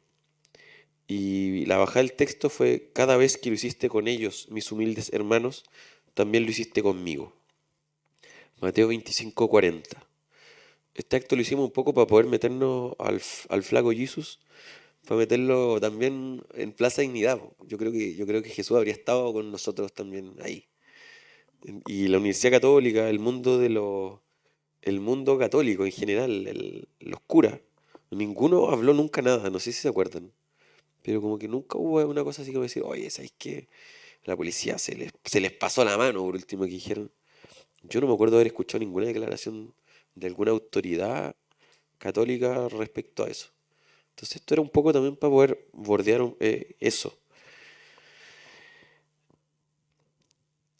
[SPEAKER 2] Y la bajada del texto fue: cada vez que lo hiciste con ellos, mis humildes hermanos, también lo hiciste conmigo. Mateo 25:40. Este acto lo hicimos un poco para poder meternos al flaco Jesús, para meterlo también en Plaza Dignidad. Yo creo que Jesús habría estado con nosotros también ahí. Y la Universidad Católica, el mundo católico en general, los curas, ninguno habló nunca nada, no sé si se acuerdan, pero como que nunca hubo una cosa así como decir, oye, ¿sabéis qué? La policía se les pasó la mano por último que dijeron. Yo no me acuerdo haber escuchado ninguna declaración de alguna autoridad católica respecto a eso. Entonces esto era un poco también para poder bordear eso.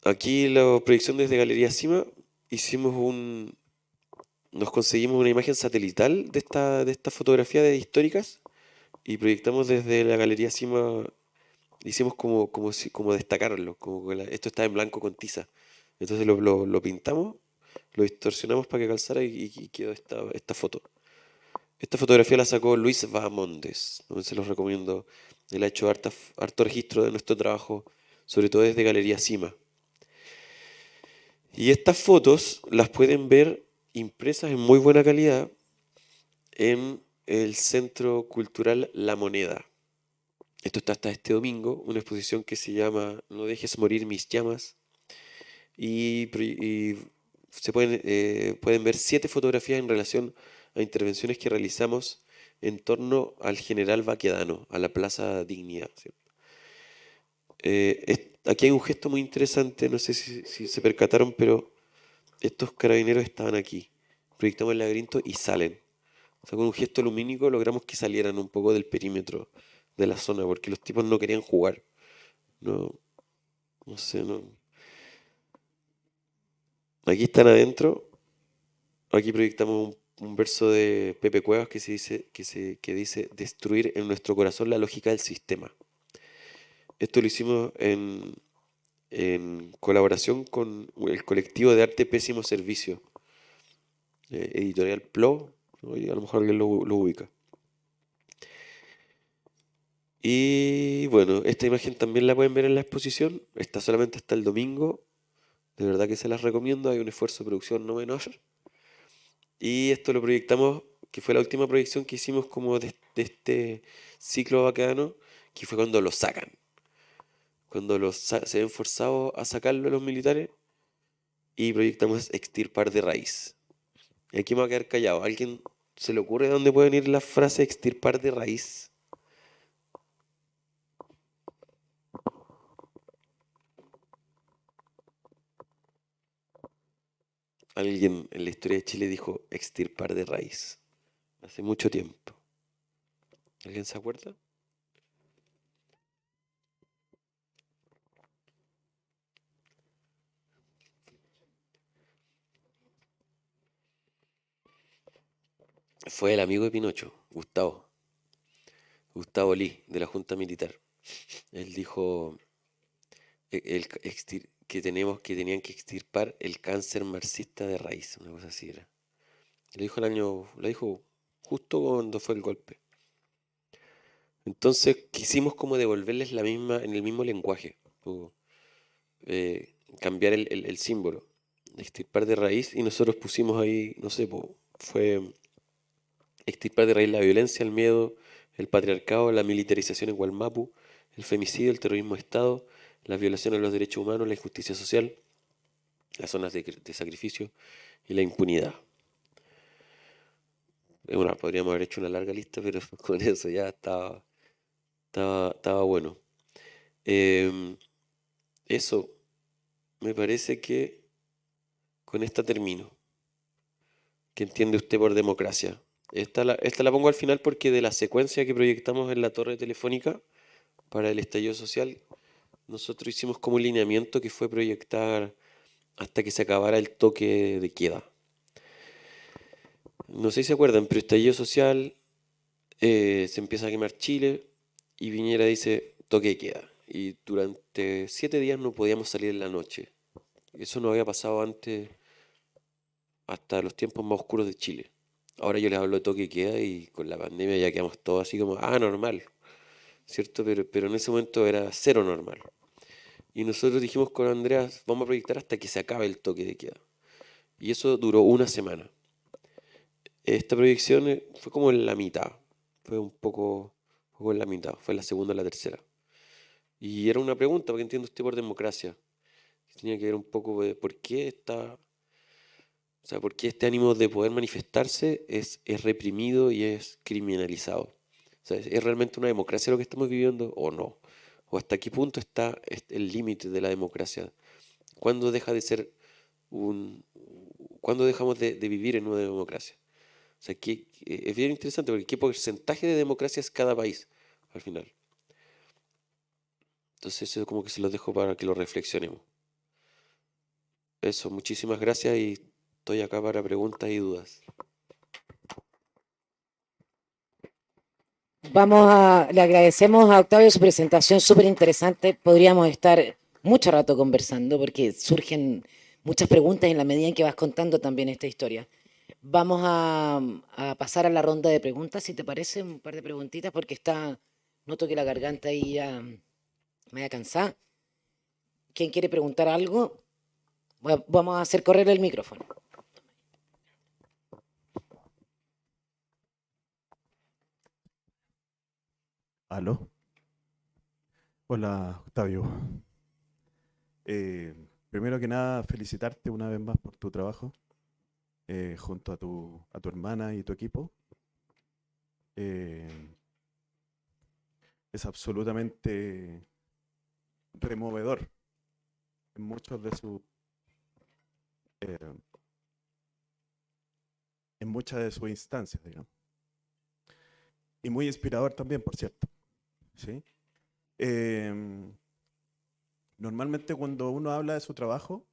[SPEAKER 2] Aquí la proyección desde Galería Cima, hicimos nos conseguimos una imagen satelital de esta fotografía de históricas y proyectamos desde la Galería Cima, hicimos como destacarlo, como que esto está en blanco con tiza. Entonces lo pintamos, lo distorsionamos para que calzara y quedó esta foto. Esta fotografía la sacó Luis Bahamondes, entonces se los recomiendo. Él ha hecho harto registro de nuestro trabajo, sobre todo desde Galería Cima. Y estas fotos las pueden ver impresas en muy buena calidad en el Centro Cultural La Moneda. Esto está hasta este domingo, una exposición que se llama No dejes morir mis llamas. Y se pueden ver 7 fotografías en relación a intervenciones que realizamos en torno al General Baquedano, a la Plaza Dignidad, ¿cierto? Aquí hay un gesto muy interesante, no sé si se percataron, pero estos carabineros estaban aquí. Proyectamos el laberinto y salen. O sea, con un gesto lumínico logramos que salieran un poco del perímetro de la zona, porque los tipos no querían jugar. No, no sé, no. Aquí están adentro. Aquí proyectamos un verso de Pepe Cuevas que dice destruir en nuestro corazón la lógica del sistema. Esto lo hicimos en colaboración con el colectivo de arte Pésimo Servicio, editorial PLO, ¿no? Y a lo mejor alguien lo ubica. Y bueno, esta imagen también la pueden ver en la exposición, está solamente hasta el domingo, de verdad que se las recomiendo, hay un esfuerzo de producción no menor. Y esto lo proyectamos, que fue la última proyección que hicimos como de este ciclo bacano, que fue cuando lo sacan, cuando se ven forzados a sacarlo los militares y proyectamos extirpar de raíz. Y aquí me voy a quedar callado. ¿Alguien se le ocurre de dónde pueden ir las frases extirpar de raíz? Alguien en la historia de Chile dijo extirpar de raíz. Hace mucho tiempo. ¿Alguien se acuerda? Fue el amigo de Pinocho, Gustavo Lee, de la Junta Militar. Él dijo que tenían que extirpar el cáncer marxista de raíz, una cosa así era. Lo dijo justo cuando fue el golpe. Entonces quisimos como devolverles en el mismo lenguaje, o, cambiar el símbolo, extirpar de raíz, y nosotros pusimos ahí, no sé, fue extirpar de raíz la violencia, el miedo, el patriarcado, la militarización en Gualmapu, el femicidio, el terrorismo de Estado, las violaciones a los derechos humanos, la injusticia social, las zonas de sacrificio y la impunidad. Bueno, podríamos haber hecho una larga lista, pero con eso ya estaba bueno. Em, Eso, me parece que con esta termino. ¿Qué entiende usted por democracia? Esta la pongo al final porque de la secuencia que proyectamos en la torre telefónica para el estallido social, nosotros hicimos como un lineamiento que fue proyectar hasta que se acabara el toque de queda. No sé si se acuerdan, pero estallido social, se empieza a quemar Chile y Piñera dice toque de queda. Y durante 7 días no podíamos salir en la noche. Eso no había pasado antes hasta los tiempos más oscuros de Chile. Ahora yo les hablo de toque de queda y con la pandemia ya quedamos todos así como, normal, ¿cierto? Pero en ese momento era cero normal. Y nosotros dijimos con Andreas, vamos a proyectar hasta que se acabe el toque de queda. Y eso duró una semana. Esta proyección fue como en la mitad, fue un poco en la mitad, fue la segunda o la tercera. Y era una pregunta, porque entiende usted por democracia. Tenía que ver un poco de o sea, por qué este ánimo de poder manifestarse es reprimido y es criminalizado. O sea, ¿es realmente una democracia lo que estamos viviendo o no? ¿O hasta qué punto está el límite de la democracia? ¿Cuándo deja de ser un... ¿Cuándo dejamos de vivir en una democracia? O sea, es bien interesante porque qué porcentaje de democracia es cada país al final. Entonces eso como que se los dejo para que lo reflexionemos. Eso, muchísimas gracias y estoy acá para preguntas y dudas.
[SPEAKER 1] Le agradecemos a Octavio su presentación súper interesante. Podríamos estar mucho rato conversando porque surgen muchas preguntas en la medida en que vas contando también esta historia. Vamos a pasar a la ronda de preguntas, si te parece, un par de preguntitas, porque noto que la garganta ahí ya me ha cansado. ¿Quién quiere preguntar algo? Vamos a hacer correr el micrófono.
[SPEAKER 3] ¿Aló? Hola, Octavio. Primero que nada, felicitarte una vez más por tu trabajo junto a tu hermana y tu equipo. Eh, es absolutamente removedor en muchos de eh, en muchas de sus instancias, digamos. Y muy inspirador también, por cierto. ¿Sí? Em, Normalmente cuando uno habla de su trabajo,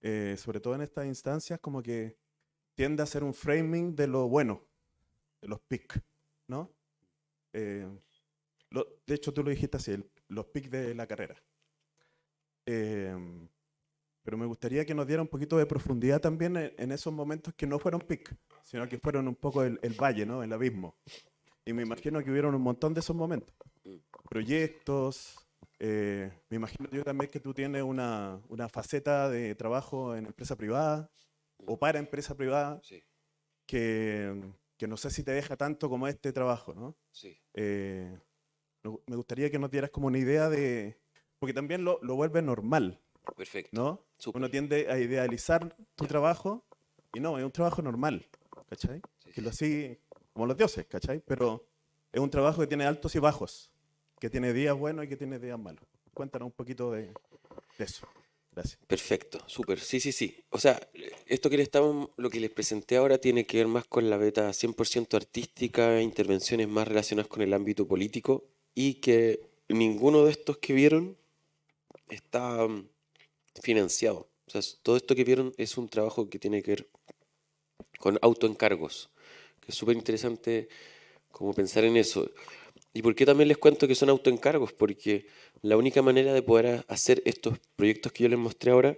[SPEAKER 3] sobre todo en estas instancias, como que tiende a hacer un framing de lo bueno, de los pics, ¿no? De hecho, tú lo dijiste así, los pics de la carrera. Pero me gustaría que nos diera un poquito de profundidad también en esos momentos que no fueron pics, sino que fueron un poco el valle, ¿no? El abismo. Y me imagino que hubieron un montón de esos momentos. Proyectos. Me imagino yo también que tú tienes una faceta de trabajo en empresa privada o para empresa privada
[SPEAKER 2] Sí,
[SPEAKER 3] que no sé si te deja tanto como este trabajo, ¿no?
[SPEAKER 2] sí.
[SPEAKER 3] Me gustaría que nos dieras como una idea de... Porque también lo vuelve normal,
[SPEAKER 2] Perfecto.
[SPEAKER 3] ¿no?
[SPEAKER 2] Súper.
[SPEAKER 3] Uno tiende a idealizar tu
[SPEAKER 2] Ya.
[SPEAKER 3] trabajo y no, es un trabajo normal, ¿cachai?
[SPEAKER 2] Sí,
[SPEAKER 3] Que lo
[SPEAKER 2] sí.
[SPEAKER 3] así como los dioses, ¿cachai? Pero es un trabajo que tiene altos y bajos, que tiene días buenos y que tiene días malos. Cuéntanos un poquito de eso. Gracias.
[SPEAKER 2] Perfecto, súper. Sí, sí, sí. O sea, esto que lo que les presenté ahora tiene que ver más con la beta 100% artística, intervenciones más relacionadas con el ámbito político y que ninguno de estos que vieron está financiado. O sea, todo esto que vieron es un trabajo que tiene que ver con autoencargos, que es súper interesante como pensar en eso. ¿Y por qué también les cuento que son autoencargos? Porque la única manera de poder hacer estos proyectos que yo les mostré ahora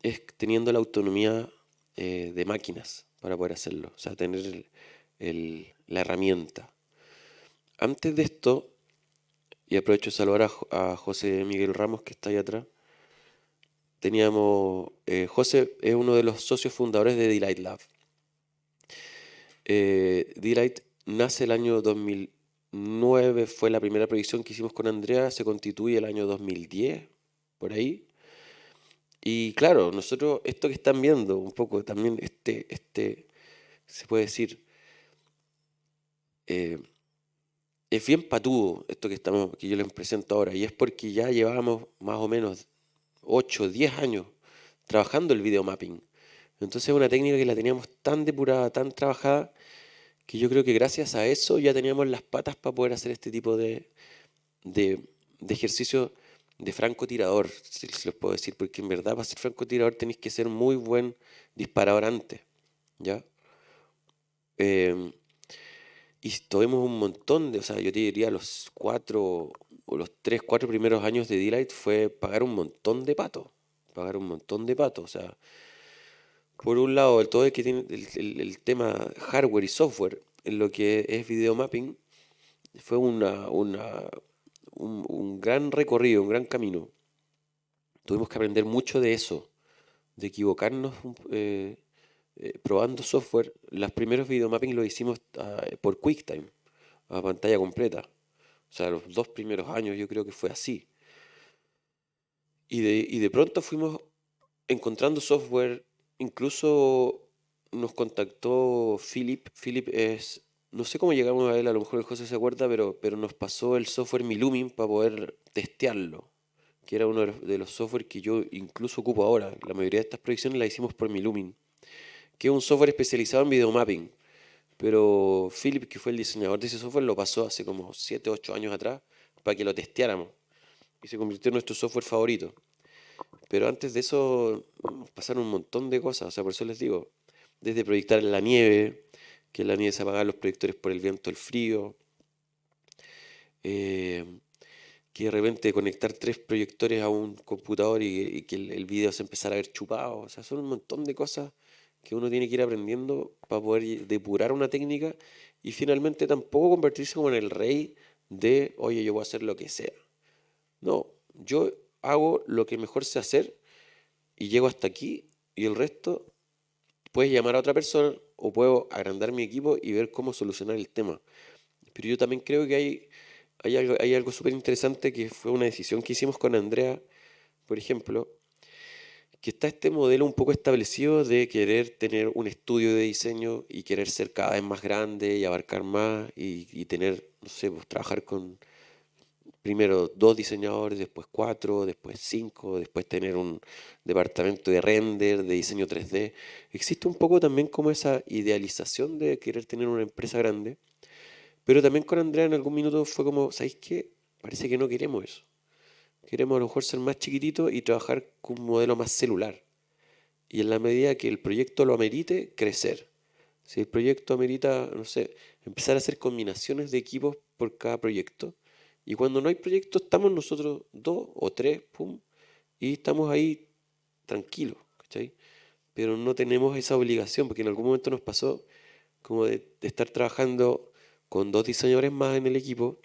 [SPEAKER 2] es teniendo la autonomía de máquinas para poder hacerlo, o sea, tener la herramienta. Antes de esto, y aprovecho de saludar a José Miguel Ramos que está ahí atrás, José es uno de los socios fundadores de Delight Lab. Delight nace el año 2009, fue la primera proyección que hicimos con Andrea, se constituye el año 2010, por ahí. Y claro, nosotros, esto que están viendo, un poco también, se puede decir, eh, es bien patudo esto que yo les presento ahora, y es porque ya llevábamos más o menos 8, 10 años trabajando el video mapping. Entonces es una técnica que la teníamos tan depurada, tan trabajada, que yo creo que gracias a eso ya teníamos las patas para poder hacer este tipo de, de ejercicio de francotirador, si les puedo decir, porque en verdad para ser francotirador tenéis que ser muy buen disparador antes, ¿ya? Eh, y tuvimos un montón o sea, yo te diría los 4 o los 3, 4 primeros años de Delight fue pagar un montón de patos, o sea, por un lado, todo el que tiene el tema hardware y software en lo que es video mapping fue un gran recorrido, un gran camino. Tuvimos que aprender mucho de eso, de equivocarnos probando software. Los primeros videomapping los hicimos por QuickTime, a pantalla completa. O sea, los 2 primeros años yo creo que fue así. Y de pronto fuimos encontrando software, incluso nos contactó Philip. Philip es, no sé cómo llegamos a él, a lo mejor el José se acuerda, pero nos pasó el software Milumin para poder testearlo, que era uno de los software que yo incluso ocupo ahora. La mayoría de estas proyecciones las hicimos por Milumin, que es un software especializado en videomapping. Pero Philip, que fue el diseñador de ese software, lo pasó hace como 7, 8 años atrás para que lo testeáramos. Y se convirtió en nuestro software favorito. Pero antes de eso pasaron un montón de cosas. O sea, por eso les digo, desde proyectar en la nieve, que en la nieve se apagaban los proyectores por el viento, el frío, eh, que de repente conectar 3 proyectores a un computador y que el video se empezara a ver chupado. O sea, son un montón de cosas que uno tiene que ir aprendiendo para poder depurar una técnica y finalmente tampoco convertirse como en el rey de, oye, yo voy a hacer lo que sea. No, yo hago lo que mejor sé hacer y llego hasta aquí y el resto puedes llamar a otra persona o puedo agrandar mi equipo y ver cómo solucionar el tema. Pero yo también creo que hay algo súper interesante que fue una decisión que hicimos con Andrea, por ejemplo, que está este modelo un poco establecido de querer tener un estudio de diseño y querer ser cada vez más grande y abarcar más y tener, no sé, pues trabajar con primero 2 diseñadores, después 4, después 5, después tener un departamento de render, de diseño 3D. Existe un poco también como esa idealización de querer tener una empresa grande, pero también con Andrea en algún minuto fue como, ¿sabéis qué? Parece que no queremos eso. Queremos a lo mejor ser más chiquititos y trabajar con un modelo más celular. Y en la medida que el proyecto lo amerite, crecer. Si el proyecto amerita, no sé, empezar a hacer combinaciones de equipos por cada proyecto. Y cuando no hay proyecto, estamos nosotros 2 o 3, pum, y estamos ahí tranquilos, ¿cachai? Pero no tenemos esa obligación, porque en algún momento nos pasó como de estar trabajando con 2 diseñadores más en el equipo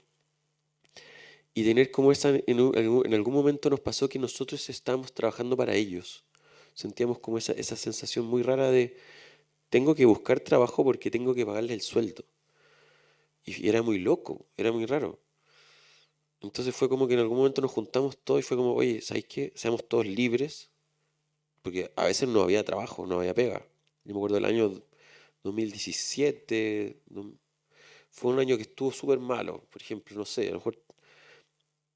[SPEAKER 2] y tener como esa, en algún momento nos pasó que nosotros estábamos trabajando para ellos. Sentíamos como esa sensación muy rara de tengo que buscar trabajo porque tengo que pagarle el sueldo. Y era muy loco, era muy raro. Entonces fue como que en algún momento nos juntamos todos y fue como, oye, ¿sabes qué? Seamos todos libres, porque a veces no había trabajo, no había pega. Yo me acuerdo del año 2017, fue un año que estuvo súper malo, por ejemplo, no sé, a lo mejor,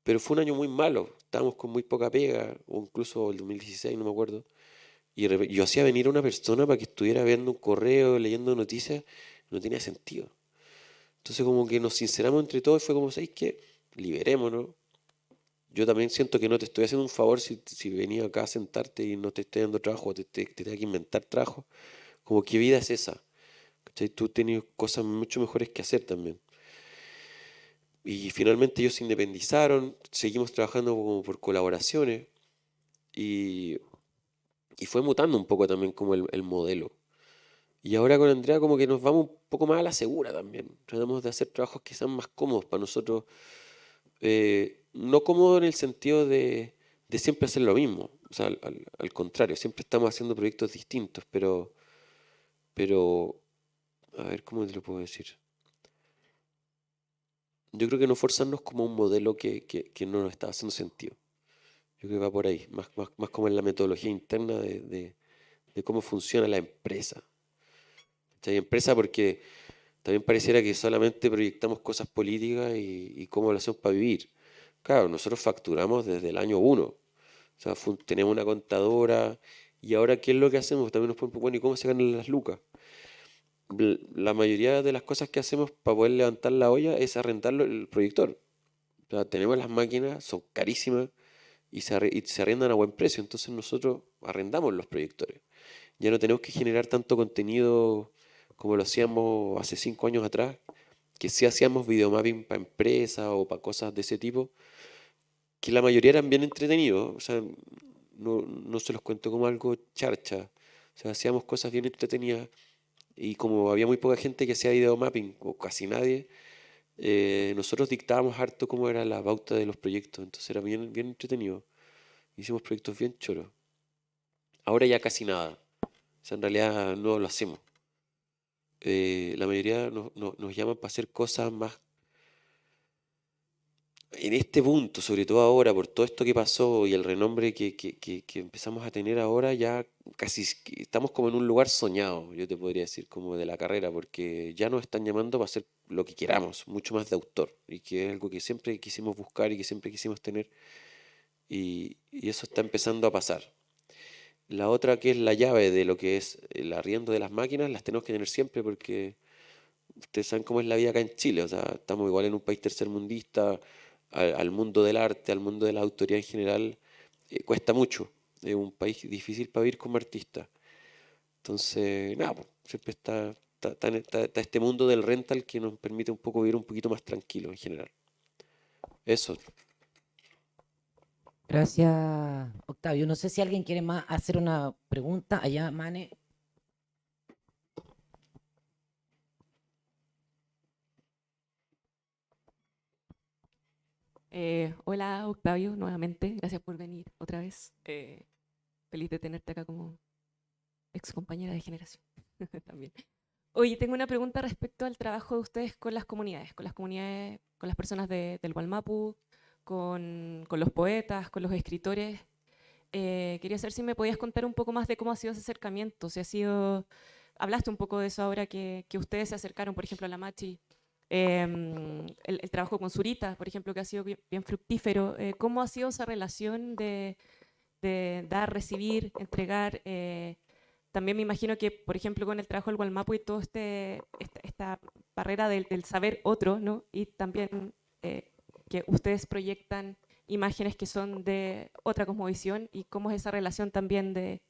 [SPEAKER 2] pero fue un año muy malo, estábamos con muy poca pega, o incluso el 2016, no me acuerdo. Y yo hacía venir a una persona para que estuviera viendo un correo, leyendo noticias, no tenía sentido. Entonces como que nos sinceramos entre todos y fue como, ¿sabes qué? Liberémonos. Yo también siento que no te estoy haciendo un favor si venía acá a sentarte y no te estoy dando trabajo, o te tengo que inventar trabajo. Como, ¿qué vida es esa? ¿Cachai? Tú tienes cosas mucho mejores que hacer también. Y finalmente ellos se independizaron, seguimos trabajando como por colaboraciones y, y fue mutando un poco también como el modelo. Y ahora con Andrea como que nos vamos un poco más a la segura también. Tratamos de hacer trabajos que sean más cómodos para nosotros. No cómodo en el sentido de siempre hacer lo mismo. O sea, al contrario, siempre estamos haciendo proyectos distintos, pero, a ver, ¿cómo te lo puedo decir? Yo creo que no forzarnos como un modelo que no nos está haciendo sentido. Yo creo que va por ahí, más como en la metodología interna de cómo funciona la empresa. ¿Cachai? Empresa porque también pareciera que solamente proyectamos cosas políticas y cómo lo hacemos para vivir. Claro, nosotros facturamos desde el año 1. O sea, tenemos una contadora y ahora ¿qué es lo que hacemos? También nos ponen, bueno, ¿y cómo se ganan las lucas? La mayoría de las cosas que hacemos para poder levantar la olla es arrendarlo el proyector. O sea, tenemos las máquinas, son carísimas y se arrendan a buen precio. Entonces nosotros arrendamos los proyectores. Ya no tenemos que generar tanto contenido como lo hacíamos hace 5 años atrás, que sí hacíamos videomapping para empresas o para cosas de ese tipo, que la mayoría eran bien entretenidos. O sea, no se los cuento como algo charcha. O sea, hacíamos cosas bien entretenidas y como había muy poca gente que hacía videomapping, o casi nadie, nosotros dictábamos harto cómo era la pauta de los proyectos, entonces era bien, bien entretenido. Hicimos proyectos bien choros. Ahora ya casi nada. O sea, en realidad no lo hacemos. La mayoría nos llaman para hacer cosas más en este punto, sobre todo ahora, por todo esto que pasó y el renombre que empezamos a tener ahora, ya casi estamos como en un lugar soñado, yo te podría decir, como de la carrera, porque ya nos están llamando para hacer lo que queramos, mucho más de autor, y que es algo que siempre quisimos buscar y que siempre quisimos tener, y eso está empezando a pasar. La otra que es la llave de lo que es el arriendo de las máquinas, las tenemos que tener siempre porque ustedes saben cómo es la vida acá en Chile, o sea, estamos igual en un país tercermundista, al mundo del arte, al mundo de la autoría en general, cuesta mucho. Es un país difícil para vivir como artista. Entonces, nada, pues, siempre está este mundo del rental que nos permite un poco vivir un poquito más tranquilo en general. Eso.
[SPEAKER 1] Gracias, Octavio. No sé si alguien quiere más hacer una pregunta. Allá, Mane.
[SPEAKER 4] Hola Octavio, nuevamente, gracias por venir otra vez. Feliz de tenerte acá como ex compañera de generación también. Oye, tengo una pregunta respecto al trabajo de ustedes con las comunidades, con las personas del Wallmapu, con los poetas, con los escritores. Quería saber si me podías contar un poco más de cómo ha sido ese acercamiento, si ha sido, hablaste un poco de eso ahora que ustedes se acercaron, por ejemplo, a la Machi, el trabajo con Zurita, por ejemplo, que ha sido bien fructífero. ¿Cómo ha sido esa relación de dar, recibir, entregar? También me imagino que, por ejemplo, con el trabajo del Wallmapu y toda esta barrera del saber otro, ¿no? Y también que ustedes proyectan imágenes que son de otra cosmovisión y cómo es esa relación también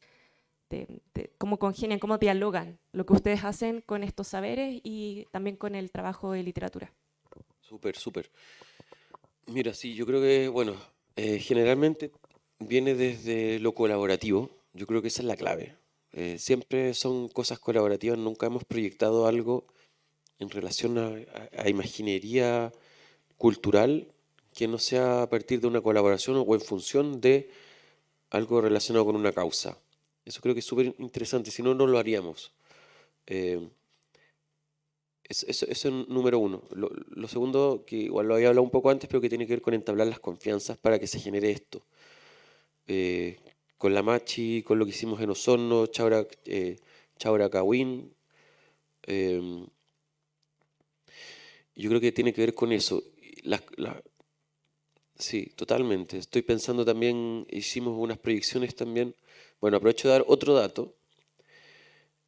[SPEAKER 4] cómo congenian, cómo dialogan lo que ustedes hacen con estos saberes y también con el trabajo de literatura.
[SPEAKER 2] Súper, súper. Mira, sí, yo creo que, bueno, generalmente viene desde lo colaborativo. Yo creo que esa es la clave. Siempre son cosas colaborativas, nunca hemos proyectado algo en relación a imaginería cultural que no sea a partir de una colaboración o en función de algo relacionado con una causa. Eso creo que es súper interesante, si no, no lo haríamos. Eh, eso es número uno. Lo segundo, que igual lo había hablado un poco antes, pero que tiene que ver con entablar las confianzas para que se genere esto. Eh, con la Machi, con lo que hicimos en Osorno, Chaura Kawin. Yo creo que tiene que ver con eso. Sí, totalmente. Estoy pensando también, hicimos unas proyecciones también. Bueno, aprovecho de dar otro dato.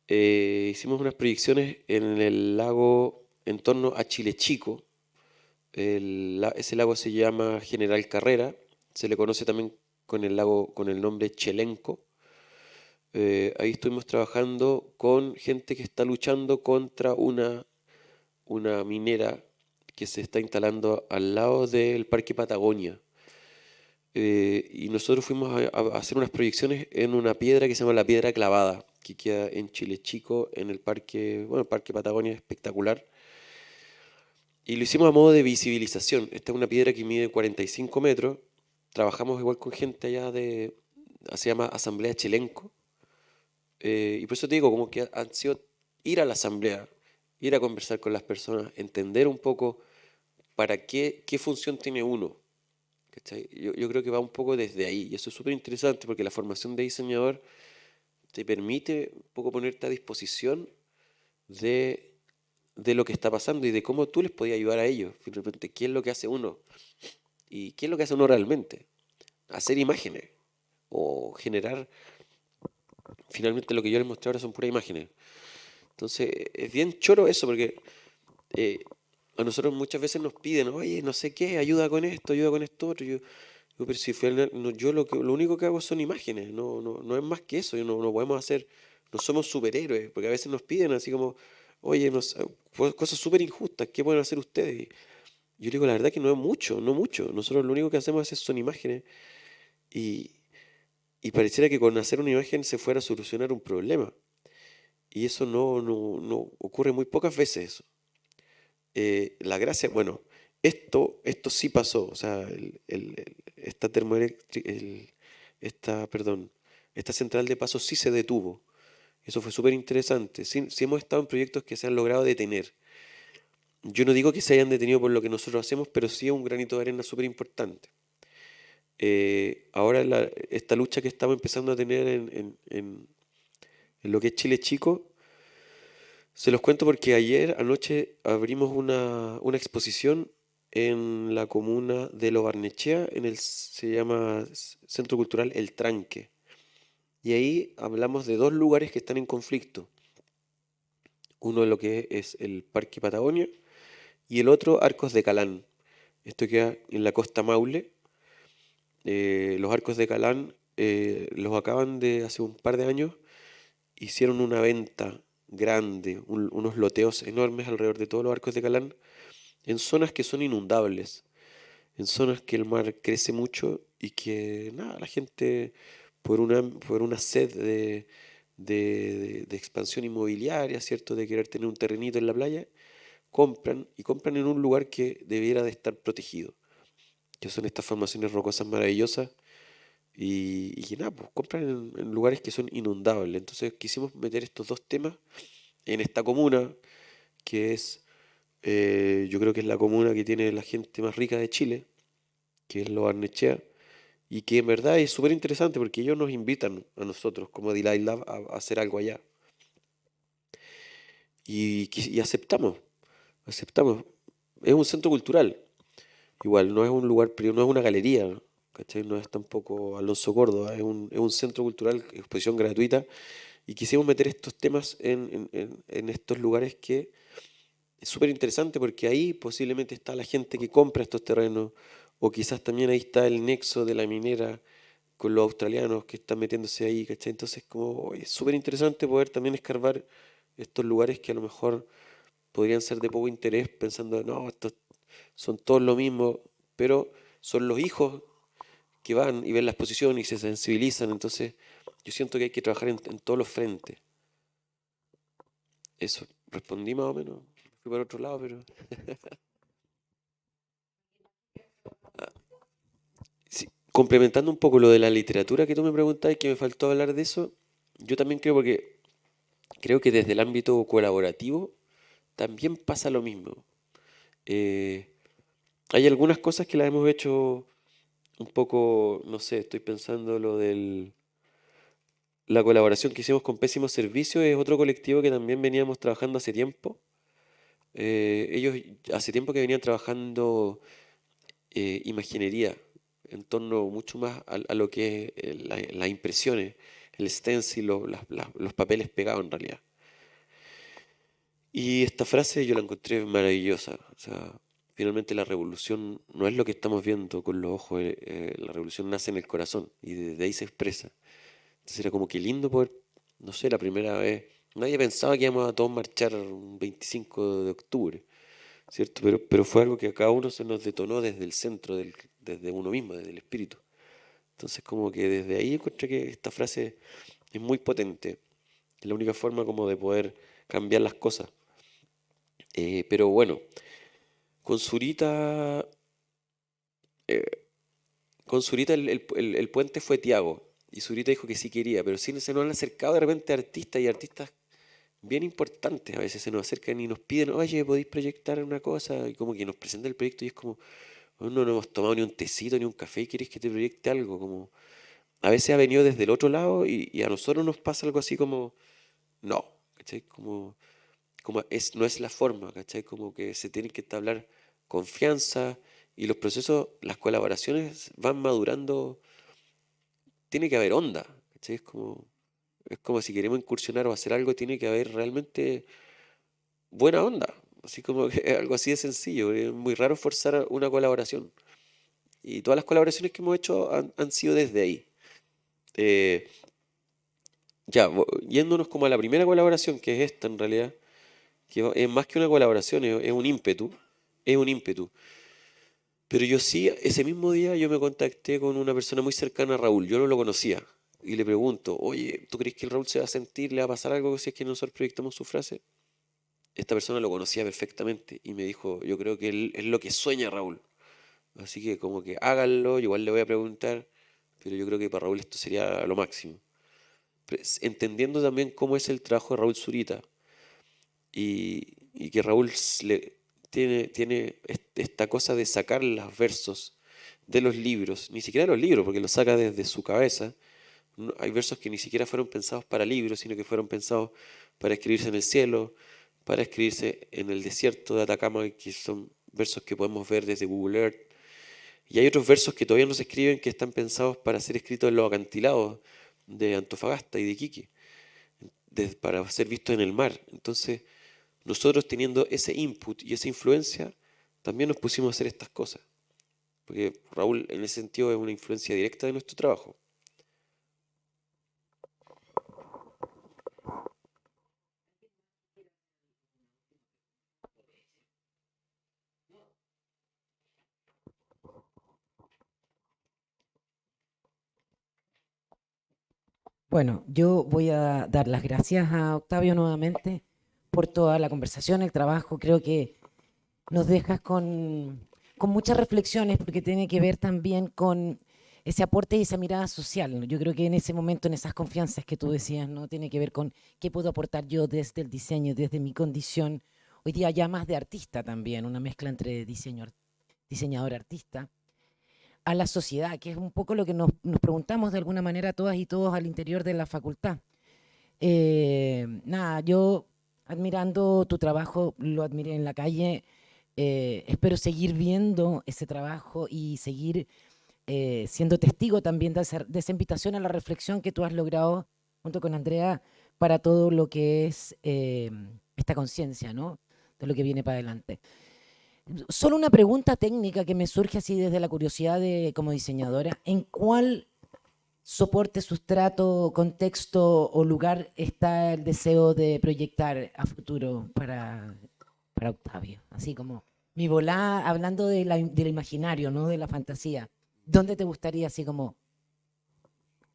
[SPEAKER 2] Hicimos unas proyecciones en el lago en torno a Chile Chico. Ese lago se llama General Carrera. Se le conoce también con el lago con el nombre Chelenco. Ahí estuvimos trabajando con gente que está luchando contra una minera que se está instalando al lado del Parque Patagonia. Y nosotros fuimos a hacer unas proyecciones en una piedra que se llama la Piedra Clavada, que queda en Chile Chico, en el parque, bueno, el Parque Patagonia es espectacular. Y lo hicimos a modo de visibilización. Esta es una piedra que mide 45 metros. Trabajamos igual con gente allá se llama Asamblea Chelenco. Y por eso te digo, como que han sido ir a la asamblea, ir a conversar con las personas, entender un poco para qué función tiene uno. ¿Cachai? Yo creo que va un poco desde ahí, y eso es súper interesante porque la formación de diseñador te permite un poco ponerte a disposición de, de lo que está pasando y de cómo tú les podías ayudar a ellos. Finalmente, ¿qué es lo que hace uno? ¿Y qué es lo que hace uno realmente? Hacer imágenes o generar, finalmente lo que yo les mostré ahora son puras imágenes. Entonces, es bien choro eso porque eh, a nosotros muchas veces nos piden, oye, no sé qué, ayuda con esto otro. Yo, pero si yo lo único que hago son imágenes, no es más que eso, no podemos hacer, no somos superhéroes, porque a veces nos piden así como, oye, cosas súper injustas, ¿qué pueden hacer ustedes? Y yo digo, la verdad que no es mucho, no mucho. Nosotros lo único que hacemos son imágenes y, y pareciera que con hacer una imagen se fuera a solucionar un problema. Y eso no ocurre muy pocas veces eso. La gracia, bueno, esto sí pasó, o sea, esta termoeléctrica, esta central de paso sí se detuvo. Eso fue súper interesante. Sí, sí hemos estado en proyectos que se han logrado detener. Yo no digo que se hayan detenido por lo que nosotros hacemos, pero sí es un granito de arena súper importante. Ahora esta lucha que estamos empezando a tener en lo que es Chile Chico, se los cuento porque ayer anoche abrimos una exposición en la comuna de Lo Barnechea, se llama Centro Cultural El Tranque. Y ahí hablamos de dos lugares que están en conflicto. Uno lo que es el Parque Patagonia y el otro Arcos de Calán. Esto queda en la costa Maule. Los Arcos de Calán los acaban de, hace un par de años, hicieron una venta grande, unos loteos enormes alrededor de todos los Arcos de Calán, en zonas que son inundables, en zonas que el mar crece mucho y que nada, la gente por una sed de expansión inmobiliaria, ¿cierto? De querer tener un terrenito en la playa, compran y compran en un lugar que debiera de estar protegido, que son estas formaciones rocosas maravillosas y que nada, pues compran en lugares que son inundables. Entonces quisimos meter estos dos temas en esta comuna, que es, yo creo que es la comuna que tiene la gente más rica de Chile, que es Lo Barnechea, y que en verdad es súper interesante porque ellos nos invitan a nosotros como Delight Lab a hacer algo allá. Y aceptamos. Es un centro cultural, igual, no es un lugar privado, no es una galería, ¿no? ¿Cachai? No es tampoco Alonso Córdoba, es un centro cultural, exposición gratuita, y quisimos meter estos temas en estos lugares que es súper interesante porque ahí posiblemente está la gente que compra estos terrenos, o quizás también ahí está el nexo de la minera con los australianos que están metiéndose ahí, ¿cachai? Entonces, como es súper interesante poder también escarbar estos lugares que a lo mejor podrían ser de poco interés, pensando, no, estos son todos lo mismo, pero son los hijos que van y ven la exposición y se sensibilizan. Entonces, yo siento que hay que trabajar en todos los frentes. Eso, respondí más o menos. Fui para otro lado, pero... Sí, complementando un poco lo de la literatura que tú me preguntabas y que me faltó hablar de eso, yo también creo porque creo que desde el ámbito colaborativo también pasa lo mismo. Eh, Hay algunas cosas que las hemos hecho un poco, no sé, estoy pensando lo del... La colaboración que hicimos con Pésimo Servicio es otro colectivo que también veníamos trabajando hace tiempo. Ellos hace tiempo que venían trabajando imaginería en torno mucho más a lo que es las impresiones, el stencil, los papeles pegados en realidad. Y esta frase yo la encontré maravillosa. O sea, finalmente la revolución no es lo que estamos viendo con los ojos, la revolución nace en el corazón y desde ahí se expresa. Entonces era como que lindo poder, no sé, la primera vez, nadie pensaba que íbamos a todos marchar un 25 de octubre, ¿cierto? Pero fue algo que a cada uno se nos detonó desde el centro, desde uno mismo, desde el espíritu. Entonces como que desde ahí encontré que esta frase es muy potente. Es la única forma como de poder cambiar las cosas. Pero bueno, con Zurita, eh, con Zurita el puente fue Tiago. Y Zurita dijo que sí quería, pero sí se nos han acercado de repente artistas y artistas bien importantes. A veces se nos acercan y nos piden, oye, ¿podéis proyectar una cosa? Y como que nos presentan el proyecto y es como, "Oh, no hemos tomado ni un tecito ni un café y quieres que te proyecte algo". Como, a veces ha venido desde el otro lado y a nosotros nos pasa algo así como, no, ¿cachai? Como no es la forma, ¿cachai? Como que se tiene que entablar confianza y los procesos, las colaboraciones van madurando, tiene que haber onda, ¿cachai? Es como si queremos incursionar o hacer algo, tiene que haber realmente buena onda, así como que es algo así de sencillo, es muy raro forzar una colaboración y todas las colaboraciones que hemos hecho han sido desde ahí. Eh, ya, yéndonos como a la primera colaboración, que es esta en realidad, que es más que una colaboración, es un ímpetu, es un ímpetu. Pero yo sí, ese mismo día yo me contacté con una persona muy cercana a Raúl, yo no lo conocía, y le pregunto, oye, ¿tú crees que el Raúl se va a sentir, le va a pasar algo si es que nosotros proyectamos su frase? Esta persona lo conocía perfectamente y me dijo, yo creo que él es lo que sueña Raúl. Así que como que háganlo, yo igual le voy a preguntar, pero yo creo que para Raúl esto sería lo máximo. Entendiendo también cómo es el trabajo de Raúl Zurita y que Raúl tiene esta cosa de sacar los versos de los libros, ni siquiera de los libros, porque los saca desde su cabeza. Hay versos que ni siquiera fueron pensados para libros, sino que fueron pensados para escribirse en el cielo, para escribirse en el desierto de Atacama, que son versos que podemos ver desde Google Earth. Y hay otros versos que todavía no se escriben que están pensados para ser escritos en los acantilados de Antofagasta y de Iquique, para ser vistos en el mar. Entonces, nosotros teniendo ese input y esa influencia, también nos pusimos a hacer estas cosas. Porque Raúl en ese sentido es una influencia directa de nuestro trabajo.
[SPEAKER 1] Bueno, yo voy a dar las gracias a Octavio nuevamente por toda la conversación, el trabajo. Creo que nos dejas con muchas reflexiones porque tiene que ver también con ese aporte y esa mirada social, ¿no? Yo creo que en ese momento, en esas confianzas que tú decías, ¿no? Tiene que ver con qué puedo aportar yo desde el diseño, desde mi condición. Hoy día ya más de artista también, una mezcla entre diseñador, artista, a la sociedad, que es un poco lo que nos preguntamos de alguna manera todas y todos al interior de la facultad. Nada, yo admirando tu trabajo, lo admiré en la calle, espero seguir viendo ese trabajo y seguir siendo testigo también de esa invitación a la reflexión que tú has logrado junto con Andrea para todo lo que es esta conciencia, ¿no? De lo que viene para adelante. Solo una pregunta técnica que me surge así desde la curiosidad de como diseñadora, ¿en cuál soporte, sustrato, contexto o lugar está el deseo de proyectar a futuro para Octavio? Así como mi volá, hablando del imaginario, no de la fantasía. ¿Dónde te gustaría así como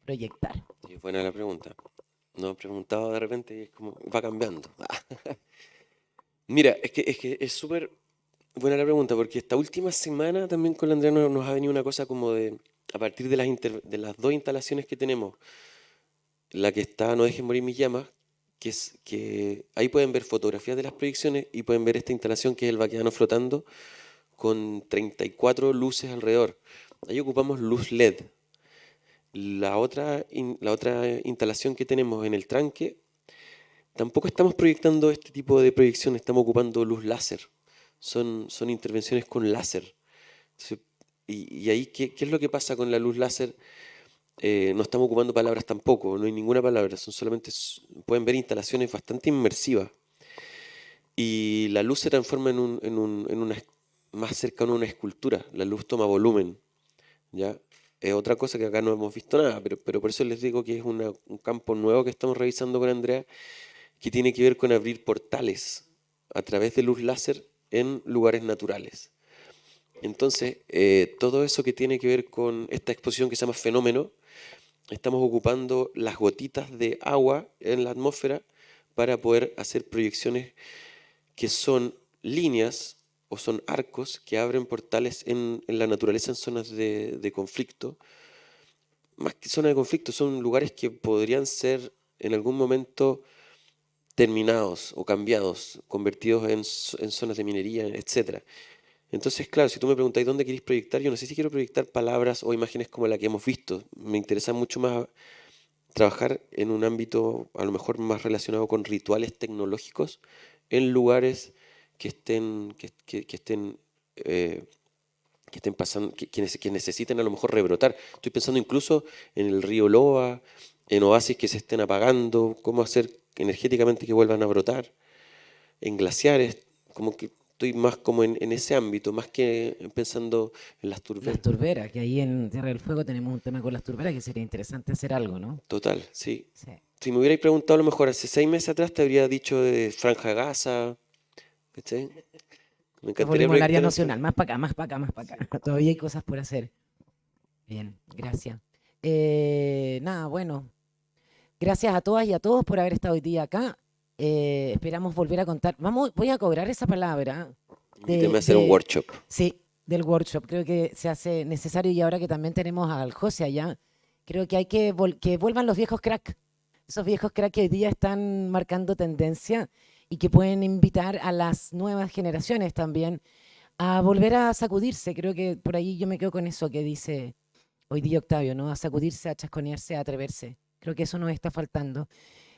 [SPEAKER 1] proyectar?
[SPEAKER 2] Sí, buena la pregunta. No he preguntado de repente y es como, va cambiando. Mira, es que es súper buena la pregunta porque esta última semana también con la Andrea nos ha venido una cosa como de, a partir de de las dos instalaciones que tenemos, la que está No dejen morir mis llamas, que ahí pueden ver fotografías de las proyecciones y pueden ver esta instalación que es el Baquedano flotando con 34 luces alrededor. Ahí ocupamos luz LED. La otra instalación que tenemos en el tranque, tampoco estamos proyectando este tipo de proyección, estamos ocupando luz láser. Son intervenciones con láser. Entonces, y ahí, ¿qué es lo que pasa con la luz láser? No estamos ocupando palabras tampoco, no hay ninguna palabra, son solamente, pueden ver instalaciones bastante inmersivas. Y la luz se transforma más cercano a una escultura, la luz toma volumen, ¿ya? Es otra cosa que acá no hemos visto nada, pero por eso les digo que es un campo nuevo que estamos revisando con Andrea, que tiene que ver con abrir portales a través de luz láser en lugares naturales. Entonces, todo eso que tiene que ver con esta exposición que se llama Fenómeno, estamos ocupando las gotitas de agua en la atmósfera para poder hacer proyecciones que son líneas o son arcos que abren portales en la naturaleza en zonas de conflicto. Más que zonas de conflicto, son lugares que podrían ser en algún momento terminados o cambiados, convertidos en zonas de minería, etc. Entonces, claro, si tú me preguntáis dónde queréis proyectar, yo no sé si quiero proyectar palabras o imágenes como la que hemos visto. Me interesa mucho más trabajar en un ámbito a lo mejor más relacionado con rituales tecnológicos en lugares que estén, que estén, que estén pasando, que necesiten a lo mejor rebrotar. Estoy pensando incluso en el río Loa, en oasis que se estén apagando, cómo hacer energéticamente que vuelvan a brotar, en glaciares, como que estoy más como en ese ámbito, más que pensando en las
[SPEAKER 1] Las
[SPEAKER 2] turberas.
[SPEAKER 1] turberas, que ahí en Tierra del Fuego tenemos un tema con las turberas que sería interesante hacer algo, ¿no?
[SPEAKER 2] Total, sí.
[SPEAKER 1] Sí.
[SPEAKER 2] Si me hubierais preguntado a lo mejor hace 6 meses atrás, te habría dicho de Franja de Gaza, ¿cachai? Me
[SPEAKER 1] Nos
[SPEAKER 2] encantaría
[SPEAKER 1] volvimos al área
[SPEAKER 2] proyectar eso.
[SPEAKER 1] nacional, más para acá, más para acá, más para acá. Todavía hay cosas por hacer. Bien, gracias. Nada, bueno, gracias a todas y a todos por haber estado hoy día acá. Esperamos volver a contar. Voy a cobrar esa palabra
[SPEAKER 2] Invítame a hacer un workshop.
[SPEAKER 1] sí, del workshop. Creo que se hace necesario y ahora que también tenemos al José allá, creo que hay que vuelvan los viejos crack. Esos viejos crack que hoy día están marcando tendencia y que pueden invitar a las nuevas generaciones también a volver a sacudirse. Creo que por ahí yo me quedo con eso que dice hoy día Octavio, ¿no? A sacudirse, a chasconearse, a atreverse. Creo que eso nos está faltando.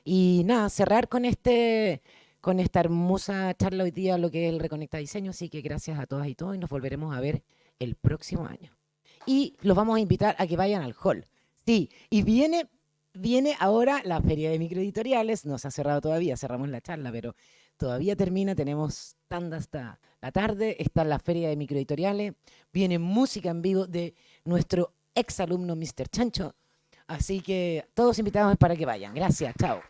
[SPEAKER 1] Y nada, cerrar con esta hermosa charla hoy día, lo que es el Reconecta Diseño. Así que gracias a todas y todos y nos volveremos a ver el próximo año. Y los vamos a invitar a que vayan al hall. Sí, y viene ahora la feria de microeditoriales. No se ha cerrado todavía, cerramos la charla, pero todavía termina. Tenemos tanda hasta la tarde. Está la feria de microeditoriales. Viene música en vivo de nuestro ex alumno Mr. Chancho. Así que todos invitados para que vayan. Gracias, chao.